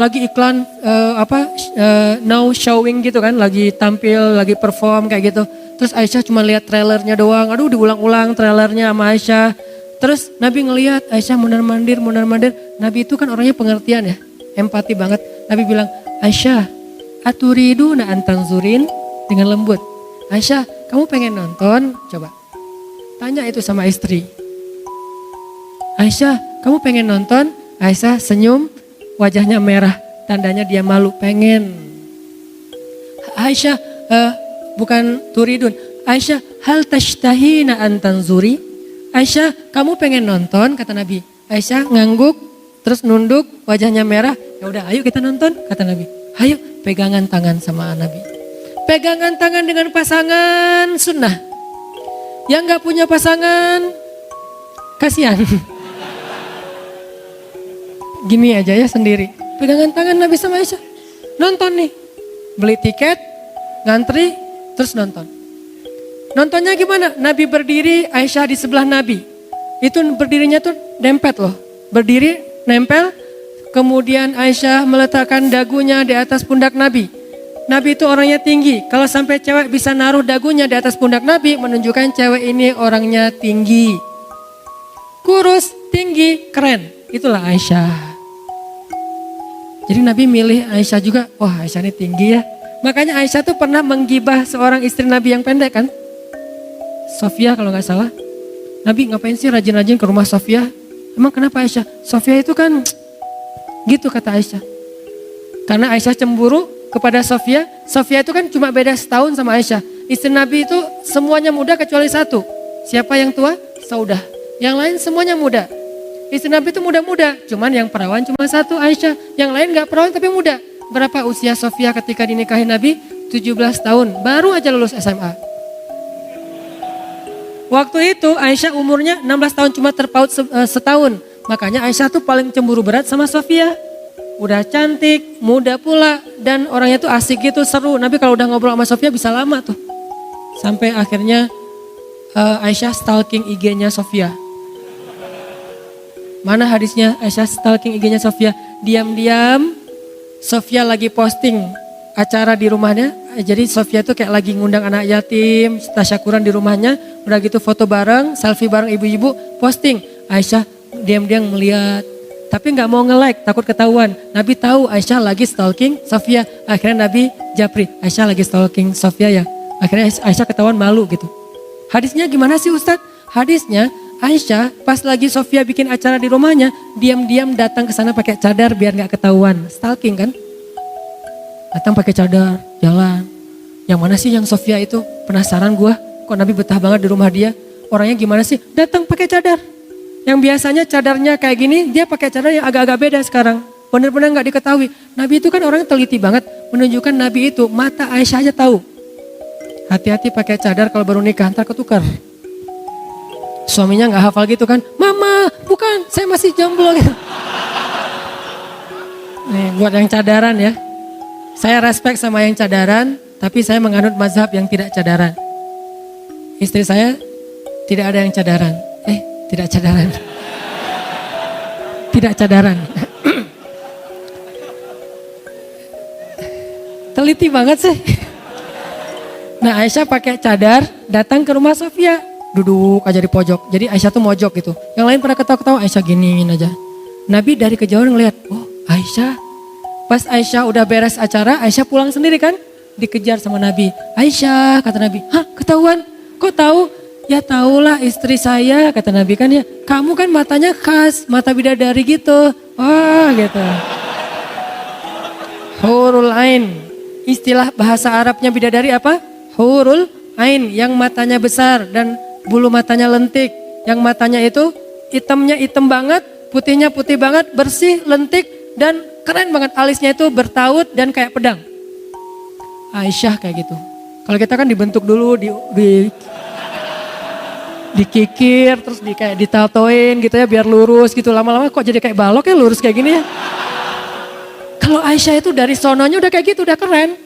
lagi iklan now showing gitu kan, lagi tampil, lagi perform kayak gitu. Terus Aisyah cuma lihat trailernya doang. Aduh diulang-ulang trailernya sama Aisyah. Terus Nabi ngelihat Aisyah mondar-mandir. Nabi itu kan orangnya pengertian ya, empati banget. Nabi bilang, Aisyah, aturidu na antanzurin, dengan lembut. Aisyah, kamu pengen nonton? Coba tanya itu sama istri. Aisyah, kamu pengen nonton? Aisyah senyum, wajahnya merah, tandanya dia malu, pengen. Aisyah, bukan turidun. Aisyah, hal tashtahina antanzuri? Aisyah, kamu pengen nonton? Kata Nabi. Aisyah ngangguk, terus nunduk, wajahnya merah. Ya udah, ayo kita nonton, kata Nabi. Ayo, pegangan tangan sama Nabi. Pegangan tangan dengan pasangan sunnah. Yang nggak punya pasangan, kasihan. Gini aja ya sendiri. Pegangan tangan Nabi sama Aisyah. Nonton nih, beli tiket, ngantri, terus nonton. Nontonnya gimana? Nabi berdiri, Aisyah di sebelah Nabi. Itu berdirinya tuh dempet loh. Berdiri, nempel. Kemudian Aisyah meletakkan dagunya di atas pundak Nabi. Nabi itu orangnya tinggi. Kalau sampai cewek bisa naruh dagunya di atas pundak Nabi, menunjukkan cewek ini orangnya tinggi. Kurus, tinggi, keren. Itulah Aisyah. Jadi Nabi milih Aisyah juga. Wah Aisyah ini tinggi ya. Makanya Aisyah tuh pernah menggibah seorang istri Nabi yang pendek kan. Sofia kalau gak salah. Nabi ngapain sih rajin-rajin ke rumah Sofia? Emang kenapa Aisyah? Sofia itu kan gitu kata Aisyah. Karena Aisyah cemburu kepada Sofia. Sofia itu kan cuma beda setahun sama Aisyah. Istri Nabi itu semuanya muda kecuali satu. Siapa yang tua? Saudah. Yang lain semuanya muda. Istri Nabi itu muda-muda. Cuman yang perawan cuma satu, Aisyah. Yang lain gak perawan tapi muda. Berapa usia Sofia ketika dinikahi Nabi? 17 tahun. Baru aja lulus SMA. Waktu itu Aisyah umurnya 16 tahun cuma terpaut setahun. Makanya Aisyah tuh paling cemburu berat sama Sofia. Udah cantik, muda pula. Dan orangnya tuh asik gitu, seru. Nabi kalau udah ngobrol sama Sofia bisa lama tuh. Sampai akhirnya Aisyah stalking IG-nya Sofia. Mana hadisnya Aisyah stalking IG-nya Sofia? Diam-diam Sofia lagi posting acara di rumahnya. Jadi Sofia tuh kayak lagi ngundang anak yatim, tasyakuran di rumahnya. Udah gitu foto bareng, selfie bareng ibu-ibu, posting. Aisyah diam-diam melihat. Tapi nggak mau nge-like, takut ketahuan. Nabi tahu Aisyah lagi stalking Sofia. Akhirnya Nabi japri, Aisyah lagi stalking Sofia ya. Akhirnya Aisyah ketahuan malu gitu. Hadisnya gimana sih Ustadz? Hadisnya Aisyah pas lagi Sofia bikin acara di rumahnya, diam-diam datang ke sana pakai cadar biar nggak ketahuan. Stalking kan? Datang pakai cadar, jalan. Yang mana sih yang Sofia itu? Penasaran gua, kok Nabi betah banget di rumah dia. Orangnya gimana sih? Datang pakai cadar. Yang biasanya cadarnya kayak gini, dia pakai cadar yang agak-agak beda sekarang. Benar-benar nggak diketahui. Nabi itu kan orangnya teliti banget, menunjukkan Nabi itu mata Aisyah aja tahu. Hati-hati pakai cadar kalau baru nikah, ntar ketukar. Suaminya nggak hafal gitu kan, mama bukan, saya masih jomblo gitu. Nih buat yang cadaran ya. Saya respect sama yang cadaran, tapi saya menganut mazhab yang tidak cadaran. Istri saya tidak ada yang cadaran. Tidak cadaran. Tidak cadaran. Teliti banget sih. Nah Aisyah pakai cadar datang ke rumah Sofia. Duduk aja di pojok. Jadi Aisyah tuh mojok gitu. Yang lain pada ketawa-ketawa, Aisyah giniin aja. Nabi dari kejauhan ngeliat, oh Aisyah. Pas Aisyah udah beres acara, Aisyah pulang sendiri kan. Dikejar sama Nabi. Aisyah, kata Nabi, hah ketahuan? Kok tahu? Ya tahulah istri saya, kata Nabi kan ya. Kamu kan matanya khas, mata bidadari gitu. Wah gitu. Hurul Ain. Istilah bahasa Arabnya bidadari apa? Hurul Ain. Yang matanya besar dan bulu matanya lentik. Yang matanya itu hitamnya hitam banget, putihnya putih banget, bersih, lentik. Dan keren banget, alisnya itu bertaut dan kayak pedang. Aisyah kayak gitu. Kalau kita kan dibentuk dulu, dikikir, terus kayak ditatoin gitu ya biar lurus gitu. Lama-lama kok jadi kayak balok ya lurus kayak gini ya. Kalau Aisyah itu dari sononya udah kayak gitu, udah keren.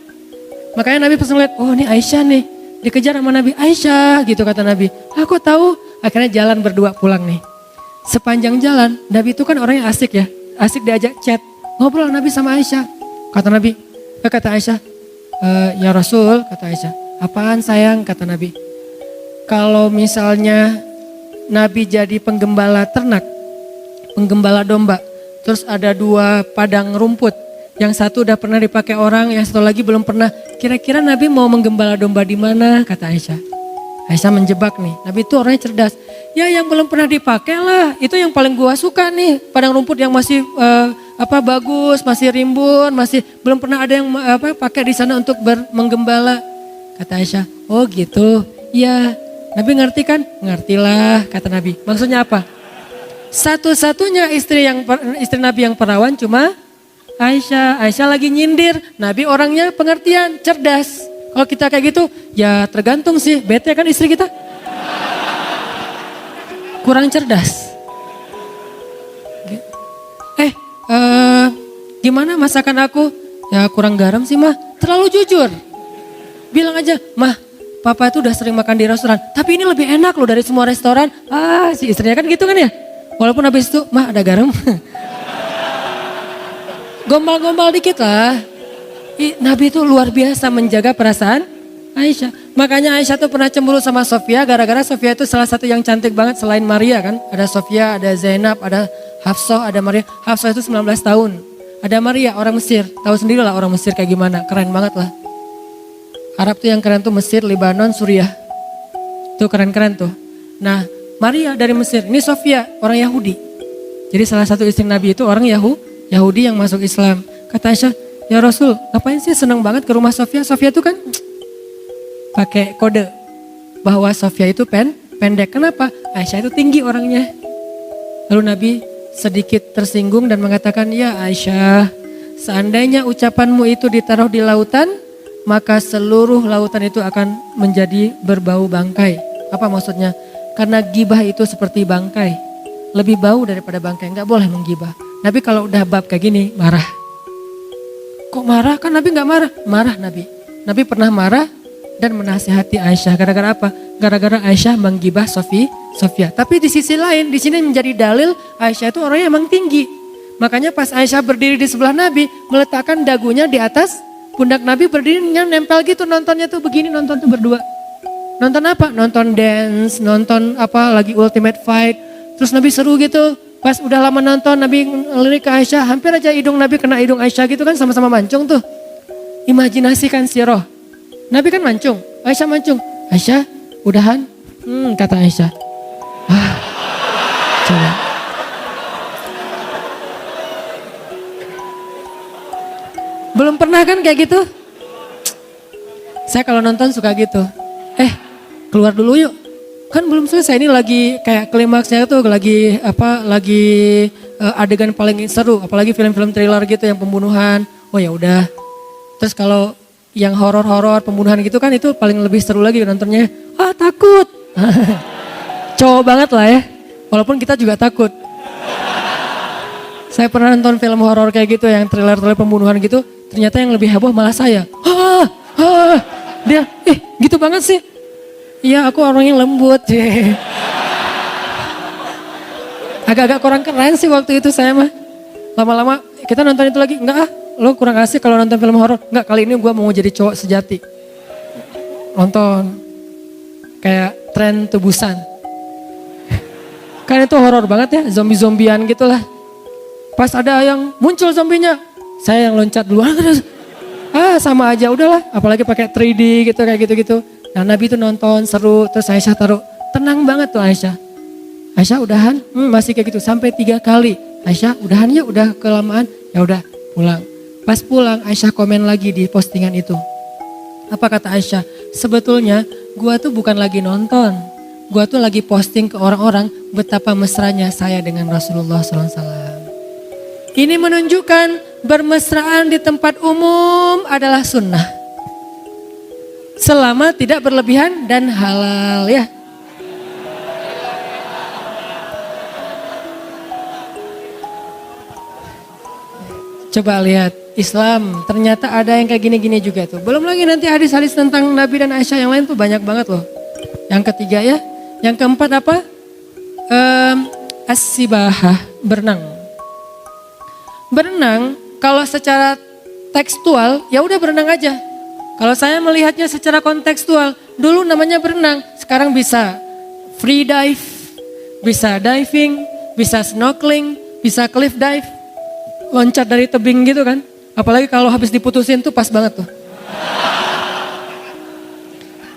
Makanya Nabi pas ngeliat, oh ini Aisyah nih. Dikejar sama Nabi, Aisyah gitu kata Nabi. Aku tahu, akhirnya jalan berdua pulang nih. Sepanjang jalan, Nabi itu kan orangnya asik ya. Asik diajak chat, ngobrol Nabi sama Aisyah. Kata Nabi, kata Aisyah, ya Rasul, kata Aisyah. Apaan sayang, kata Nabi. Kalau misalnya Nabi jadi penggembala ternak, penggembala domba, terus ada 2 padang rumput, yang satu udah pernah dipakai orang, yang satu lagi belum pernah. Kira-kira Nabi mau menggembala domba di mana? Kata Aisyah. Aisyah menjebak nih. Nabi itu orangnya cerdas. Ya yang belum pernah dipakai lah, itu yang paling gua suka nih, padang rumput yang masih bagus, masih rimbun, masih belum pernah ada yang pakai di sana untuk menggembala. Kata Aisyah. Oh gitu. Ya. Nabi ngerti kan? Ngertilah kata Nabi. Maksudnya apa? Satu-satunya istri Nabi yang perawan cuma Aisyah. Aisyah lagi nyindir. Nabi orangnya pengertian, cerdas. Kalau kita kayak gitu, ya tergantung sih. Bete kan istri kita? Kurang cerdas. Gimana masakan aku? Ya kurang garam sih mah. Terlalu jujur. Bilang aja, mah. Papa itu udah sering makan di restoran, tapi ini lebih enak loh dari semua restoran. Si istrinya kan gitu kan ya. Walaupun habis itu, mah ada garam. Gombal-gombal dikit lah. Nabi itu luar biasa menjaga perasaan Aisyah. Makanya Aisyah tuh pernah cemburu sama Sofia, gara-gara Sofia itu salah satu yang cantik banget selain Maria kan. Ada Sofia, ada Zainab, ada Hafsah, ada Maria. Hafsah itu 19 tahun. Ada Maria, orang Mesir. Tahu sendiri lah orang Mesir kayak gimana, keren banget lah. Arab tuh yang keren tuh Mesir, Lebanon, Suriah. Tuh keren-keren tuh. Nah Maria dari Mesir, ini Sofia orang Yahudi. Jadi salah satu istri Nabi itu orang Yahudi yang masuk Islam. Kata Aisyah, ya Rasul ngapain sih seneng banget ke rumah Sofia. Sofia tuh kan pakai kode bahwa Sofia itu pendek. Kenapa? Aisyah itu tinggi orangnya. Lalu Nabi sedikit tersinggung dan mengatakan, ya Aisyah seandainya ucapanmu itu ditaruh di lautan, maka seluruh lautan itu akan menjadi berbau bangkai. Apa maksudnya? Karena gibah itu seperti bangkai. Lebih bau daripada bangkai, nggak boleh menggibah. Nabi kalau udah bab kayak gini, marah. Kok marah? Kan Nabi nggak marah. Marah Nabi. Nabi pernah marah dan menasihati Aisyah. Gara-gara apa? Gara-gara Aisyah menggibah Sofia. Tapi di sisi lain, di sini menjadi dalil Aisyah itu orangnya emang tinggi. Makanya pas Aisyah berdiri di sebelah Nabi, meletakkan dagunya di atas pundak Nabi, berdirinya nempel gitu, nontonnya tuh begini, nonton tuh berdua. Nonton apa? Nonton dance, nonton apa lagi Ultimate Fight. Terus Nabi seru gitu, Pas udah lama nonton Nabi ngelirik ke Aisyah, hampir aja hidung Nabi kena hidung Aisyah gitu kan, sama-sama mancung tuh. Imajinasikan sirah. Nabi kan mancung, Aisyah mancung. Aisyah, udahan? Kata Aisyah. Coba. Belum pernah kan kayak gitu? Saya kalau nonton suka gitu. Keluar dulu yuk. Kan belum selesai, ini lagi kayak klimaksnya tuh lagi adegan paling seru, apalagi film-film thriller gitu yang pembunuhan. Oh ya udah. Terus kalau yang horor-horor pembunuhan gitu kan itu paling lebih seru lagi nontonnya. Takut. Cowok banget lah ya. Walaupun kita juga takut. Saya pernah nonton film horor kayak gitu yang thriller-thriller pembunuhan gitu, ternyata yang lebih heboh malah saya. Dia, gitu banget sih. Iya, aku orang yang lembut. Agak-agak kurang keren sih waktu itu saya mah. Lama-lama kita nonton itu lagi, enggak lo kurang asik kalau nonton film horor. Enggak, kali ini gue mau jadi cowok sejati. Nonton kayak tren tebusan. Kan itu horor banget ya, zombie-zombian gitulah. Pas ada yang muncul zombinya, saya yang loncat duluan. Sama aja udahlah, apalagi pakai 3D gitu kayak gitu-gitu. Nah Nabi itu nonton seru, terus Aisyah taruh, tenang banget tuh Aisyah. Aisyah udahan, masih kayak gitu sampai 3 kali. Aisyah udahan ya, udah kelamaan, ya udah pulang. Pas pulang Aisyah komen lagi di postingan itu. Apa kata Aisyah? Sebetulnya gua tuh bukan lagi nonton, gua tuh lagi posting ke orang-orang betapa mesranya saya dengan Rasulullah SAW. Ini menunjukkan bermesraan di tempat umum adalah sunnah. Selama tidak berlebihan dan halal ya. Coba lihat Islam ternyata ada yang kayak gini-gini juga tuh. Belum lagi nanti hadis-hadis tentang Nabi dan Aisyah yang lain tuh banyak banget loh. Yang ketiga ya. Yang keempat apa? As-sibahah, berenang. Berenang kalau secara tekstual ya udah berenang aja. Kalau saya melihatnya secara kontekstual, dulu namanya berenang, sekarang bisa free dive, bisa diving, bisa snorkeling, bisa cliff dive, loncat dari tebing gitu kan. Apalagi kalau habis diputusin tuh pas banget tuh.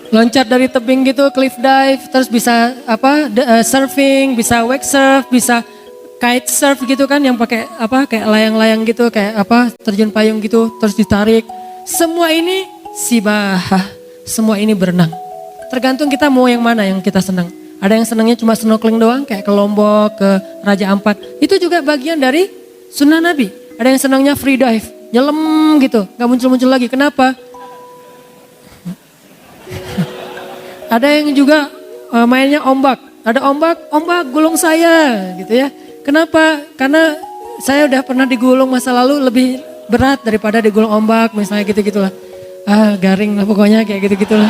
Loncat dari tebing gitu, cliff dive, terus bisa surfing, bisa wake surf, bisa kite surf gitu kan yang pakai kayak layang-layang gitu, kayak terjun payung gitu, terus ditarik. Semua ini sibahah, semua ini berenang. Tergantung kita mau yang mana yang kita senang. Ada yang senangnya cuma snorkeling doang, kayak ke Lombok, ke Raja Ampat. Itu juga bagian dari sunnah Nabi. Ada yang senangnya free dive, nyelam gitu, gak muncul-muncul lagi. Kenapa? Ada yang juga mainnya ombak. Ada ombak gulung saya gitu ya. Kenapa? Karena saya udah pernah digulung masa lalu lebih berat daripada digulung ombak, misalnya gitu-gitulah. Garing lah pokoknya kayak gitu-gitulah.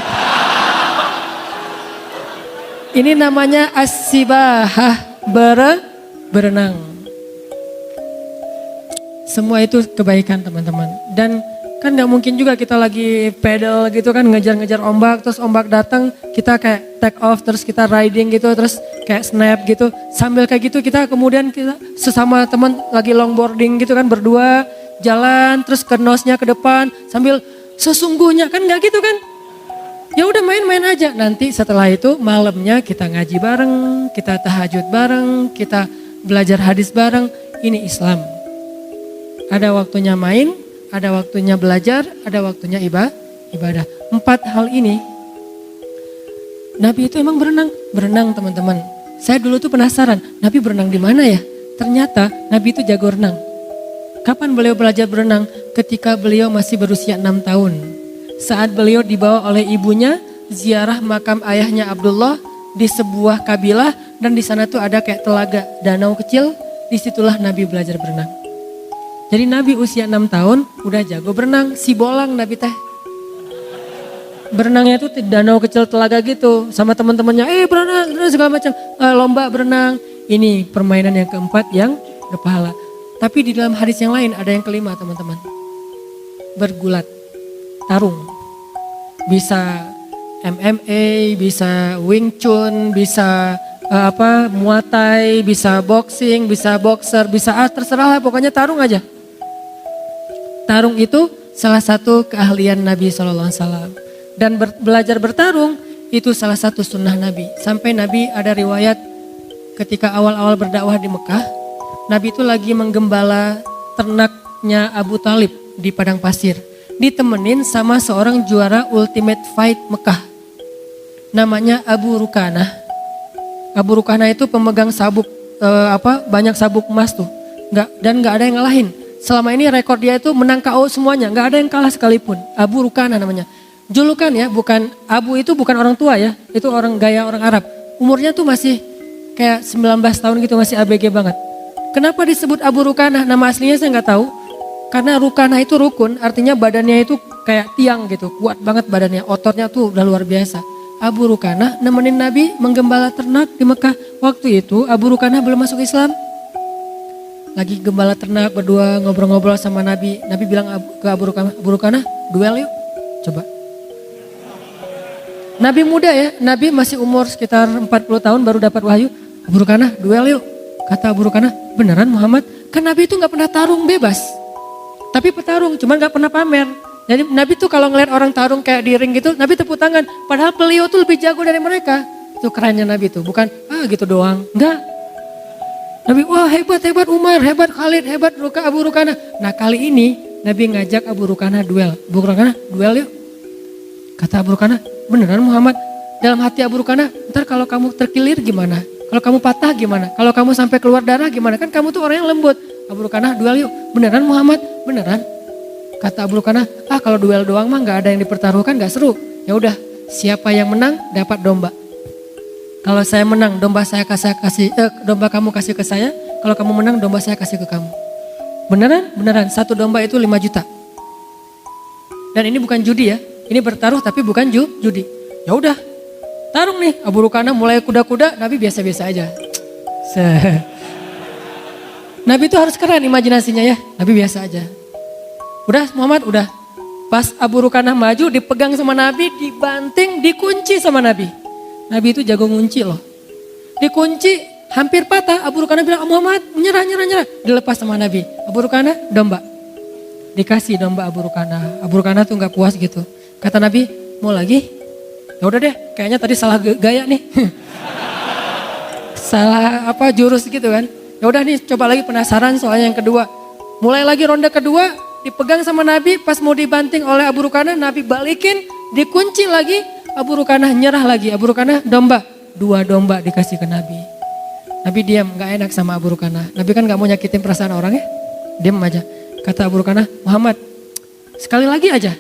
Ini namanya as-sibahah, berenang. Semua itu kebaikan teman-teman. Dan kan gak mungkin juga kita lagi pedal gitu kan, ngejar-ngejar ombak, terus ombak datang, kita kayak take off, terus kita riding gitu, terus kayak snap gitu. Sambil kayak gitu kita kemudian kita sesama teman lagi longboarding gitu kan, berdua jalan, terus ke nosnya ke depan, sambil sesungguhnya kan gak gitu kan. Ya udah main-main aja. Nanti setelah itu malamnya kita ngaji bareng, kita tahajud bareng, kita belajar hadis bareng. Ini Islam. Ada waktunya main, ada waktunya belajar, ada waktunya ibadah. 4 hal ini Nabi itu emang berenang teman-teman. Saya dulu tuh penasaran, Nabi berenang di mana ya? Ternyata Nabi itu jago renang. Kapan beliau belajar berenang? Ketika beliau masih berusia 6 tahun. Saat beliau dibawa oleh ibunya ziarah makam ayahnya Abdullah di sebuah kabilah, dan di sana tuh ada kayak telaga, danau kecil, disitulah Nabi belajar berenang. Jadi Nabi usia 6 tahun udah jago berenang, si bolang Nabi teh. Berenangnya tuh di danau kecil telaga gitu, sama teman-temannya, berenang segala macam, lomba berenang. Ini permainan yang keempat yang berpahala. Tapi di dalam hadis yang lain ada yang kelima teman-teman. Bergulat, tarung. Bisa MMA, bisa Wing Chun, bisa Muay Thai, bisa boxing, bisa boxer, bisa terserah lah, pokoknya tarung aja. Tarung itu salah satu keahlian Nabi SAW. Dan belajar bertarung itu salah satu sunnah Nabi. Sampai Nabi ada riwayat ketika awal-awal berdakwah di Mekah, Nabi itu lagi menggembala ternaknya Abu Talib di padang pasir. Ditemenin sama seorang juara Ultimate Fight Mekah. Namanya Abu Rukanah. Abu Rukanah itu pemegang sabuk, banyak sabuk emas tuh. Dan gak ada yang ngalahin. Selama ini rekor dia itu menang KO semuanya, nggak ada yang kalah sekalipun. Abu Rukanah namanya. Julukan ya, bukan Abu itu bukan orang tua ya, itu orang gaya orang Arab. Umurnya tuh masih kayak 19 tahun gitu, masih ABG banget. Kenapa disebut Abu Rukanah? Nama aslinya saya nggak tahu. Karena Rukanah itu rukun, artinya badannya itu kayak tiang gitu, kuat banget badannya, ototnya tuh udah luar biasa. Abu Rukanah nemenin Nabi menggembala ternak di Mekah. Waktu itu Abu Rukanah belum masuk Islam. Lagi gembala ternak berdua ngobrol-ngobrol sama Nabi. Nabi bilang ke Abu Rukanah, duel yuk, coba. Nabi muda ya, Nabi masih umur sekitar 40 tahun baru dapat wahyu. Abu Rukanah, duel yuk. Kata Abu Rukanah, beneran Muhammad? Kan Nabi itu gak pernah tarung bebas. Tapi petarung, cuman gak pernah pamer. Jadi Nabi tuh kalau ngeliat orang tarung kayak di ring gitu, Nabi tepuk tangan. Padahal beliau tuh lebih jago dari mereka. Itu kerennya Nabi tuh, bukan gitu doang. Enggak. Nabi, wah hebat Umar, hebat Khalid, hebat Abu Rukanah. Nah kali ini Nabi ngajak Abu Rukanah duel. Abu Rukanah duel yuk. Kata Abu Rukanah, beneran Muhammad? Dalam hati Abu Rukanah, ntar kalau kamu terkilir gimana? Kalau kamu patah gimana? Kalau kamu sampai keluar darah gimana? Kan kamu tuh orang yang lembut. Abu Rukanah duel yuk. Beneran Muhammad? Beneran? Kata Abu Rukanah, kalau duel doang mah gak ada yang dipertaruhkan, gak seru. Ya udah, siapa yang menang dapat domba. Kalau saya menang, domba kamu kasih ke saya. Kalau kamu menang, domba saya kasih ke kamu. Beneran? Beneran. Satu domba itu 5 juta. Dan ini bukan judi ya. Ini bertaruh tapi bukan judi. Ya udah, tarung nih. Abu Rukanah mulai kuda-kuda, Nabi biasa-biasa aja. Nabi itu harus keren imajinasinya ya. Nabi biasa aja. Udah Muhammad, udah. Pas Abu Rukanah maju, dipegang sama Nabi, dibanting, dikunci sama Nabi. Nabi itu jago ngunci loh. Dikunci hampir patah. Abu Rukanah bilang, Muhammad nyerah. Dilepas sama Nabi. Abu Rukanah domba. Dikasih domba Abu Rukanah. Abu Rukanah tuh gak puas gitu. Kata Nabi, mau lagi? Ya udah deh, kayaknya tadi salah gaya nih. Salah jurus gitu kan. Ya udah nih, coba lagi, penasaran soalnya yang kedua. Mulai lagi ronde kedua, dipegang sama Nabi. Pas mau dibanting oleh Abu Rukanah, Nabi balikin, dikunci lagi. Abu Rukanah nyerah lagi. Abu Rukanah domba. 2 domba dikasih ke Nabi. Nabi diam, gak enak sama Abu Rukanah. Nabi kan gak mau nyakitin perasaan orang ya. Diam aja. Kata Abu Rukanah, Muhammad sekali lagi aja.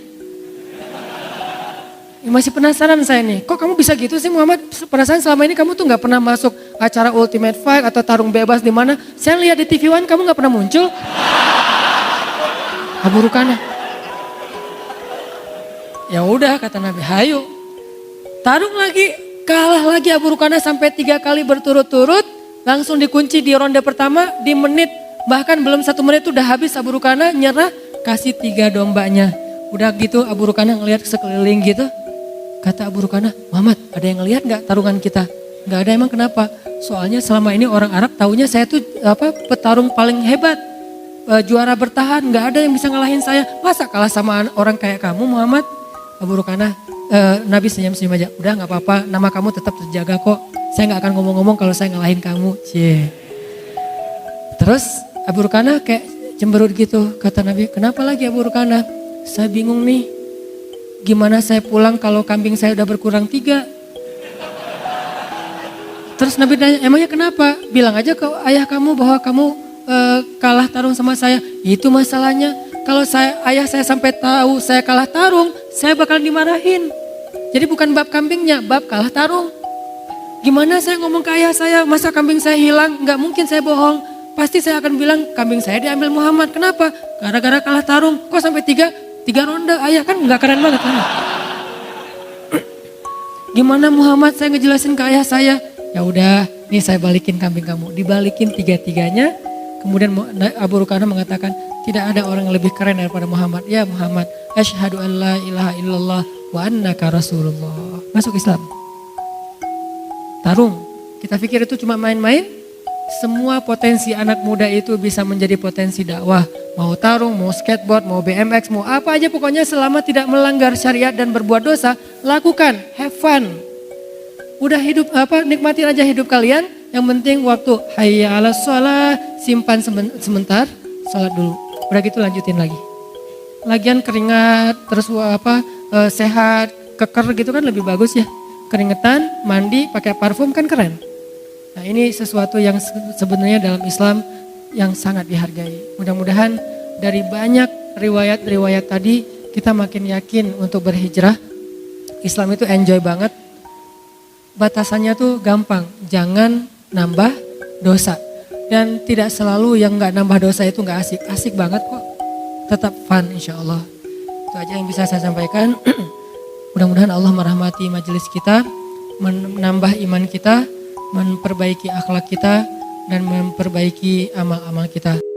Masih penasaran saya nih. Kok kamu bisa gitu sih Muhammad? Perasaan selama ini kamu tuh gak pernah masuk acara Ultimate Fight atau tarung bebas di mana? Saya lihat di TV One kamu gak pernah muncul. Abu Rukanah. Ya udah kata Nabi, hayu. Tarung lagi, kalah lagi Abu Rukanah sampai 3 kali berturut-turut. Langsung dikunci di ronde pertama, di menit, bahkan belum 1 menit udah habis Abu Rukanah nyerah, kasih 3 dombanya. Udah gitu Abu Rukanah ngelihat sekeliling gitu. Kata Abu Rukanah, Muhammad ada yang ngelihat gak tarungan kita? Gak ada, emang kenapa? Soalnya selama ini orang Arab taunya saya tuh petarung paling hebat. Juara bertahan, gak ada yang bisa ngalahin saya. Masa kalah sama orang kayak kamu Muhammad? Abu Rukanah, Nabi senyum-senyum aja. Udah gak apa-apa, nama kamu tetap terjaga kok. Saya gak akan ngomong-ngomong kalau saya ngalahin kamu. Cie. Terus Abu Rukanah kayak cemberut gitu. Kata Nabi, kenapa lagi Abu Rukanah? Saya bingung nih. Gimana saya pulang kalau kambing saya udah berkurang 3? Terus Nabi nanya, emangnya kenapa? Bilang aja ke ayah kamu bahwa kamu kalah tarung sama saya. Itu masalahnya. Kalau ayah saya sampai tahu saya kalah tarung, saya bakal dimarahin. Jadi bukan bab kambingnya, bab kalah tarung. Gimana saya ngomong ke ayah saya, masa kambing saya hilang? Nggak mungkin saya bohong. Pasti saya akan bilang kambing saya diambil Muhammad. Kenapa? Gara-gara kalah tarung. Kok sampai 3 ronde? Ayah kan nggak keren banget kan? Gimana Muhammad saya ngejelasin ke ayah saya? Ya udah, nih saya balikin kambing kamu. Dibalikin 3-3-nya. Kemudian Abu Rukanah mengatakan, tidak ada orang yang lebih keren daripada Muhammad. Ya Muhammad, asyhadu an la ilaha illallah wa annaka rasulullah. Masuk Islam. Tarung, Kita pikir itu cuma main-main. Semua potensi anak muda itu bisa menjadi potensi dakwah. Mau tarung, mau skateboard, mau BMX, mau apa aja pokoknya selama tidak melanggar syariat dan berbuat dosa, lakukan, have fun. Udah hidup nikmatin aja hidup kalian. Yang penting waktu hayya 'alas shalah simpan sebentar, sholat dulu. Udah gitu lanjutin lagi. Lagian keringat terus sehat, keker gitu kan lebih bagus ya. Keringetan, mandi, pakai parfum kan keren. Nah ini sesuatu yang sebenarnya dalam Islam yang sangat dihargai. Mudah-mudahan dari banyak riwayat-riwayat tadi kita makin yakin untuk berhijrah. Islam itu enjoy banget. Batasannya tuh gampang, jangan nambah dosa. Dan tidak selalu yang gak nambah dosa itu gak asik, asik banget kok. Tetap fun insya Allah. Itu aja yang bisa saya sampaikan. Mudah-mudahan Allah merahmati majelis kita, menambah iman kita, memperbaiki akhlak kita, dan memperbaiki amal-amal kita.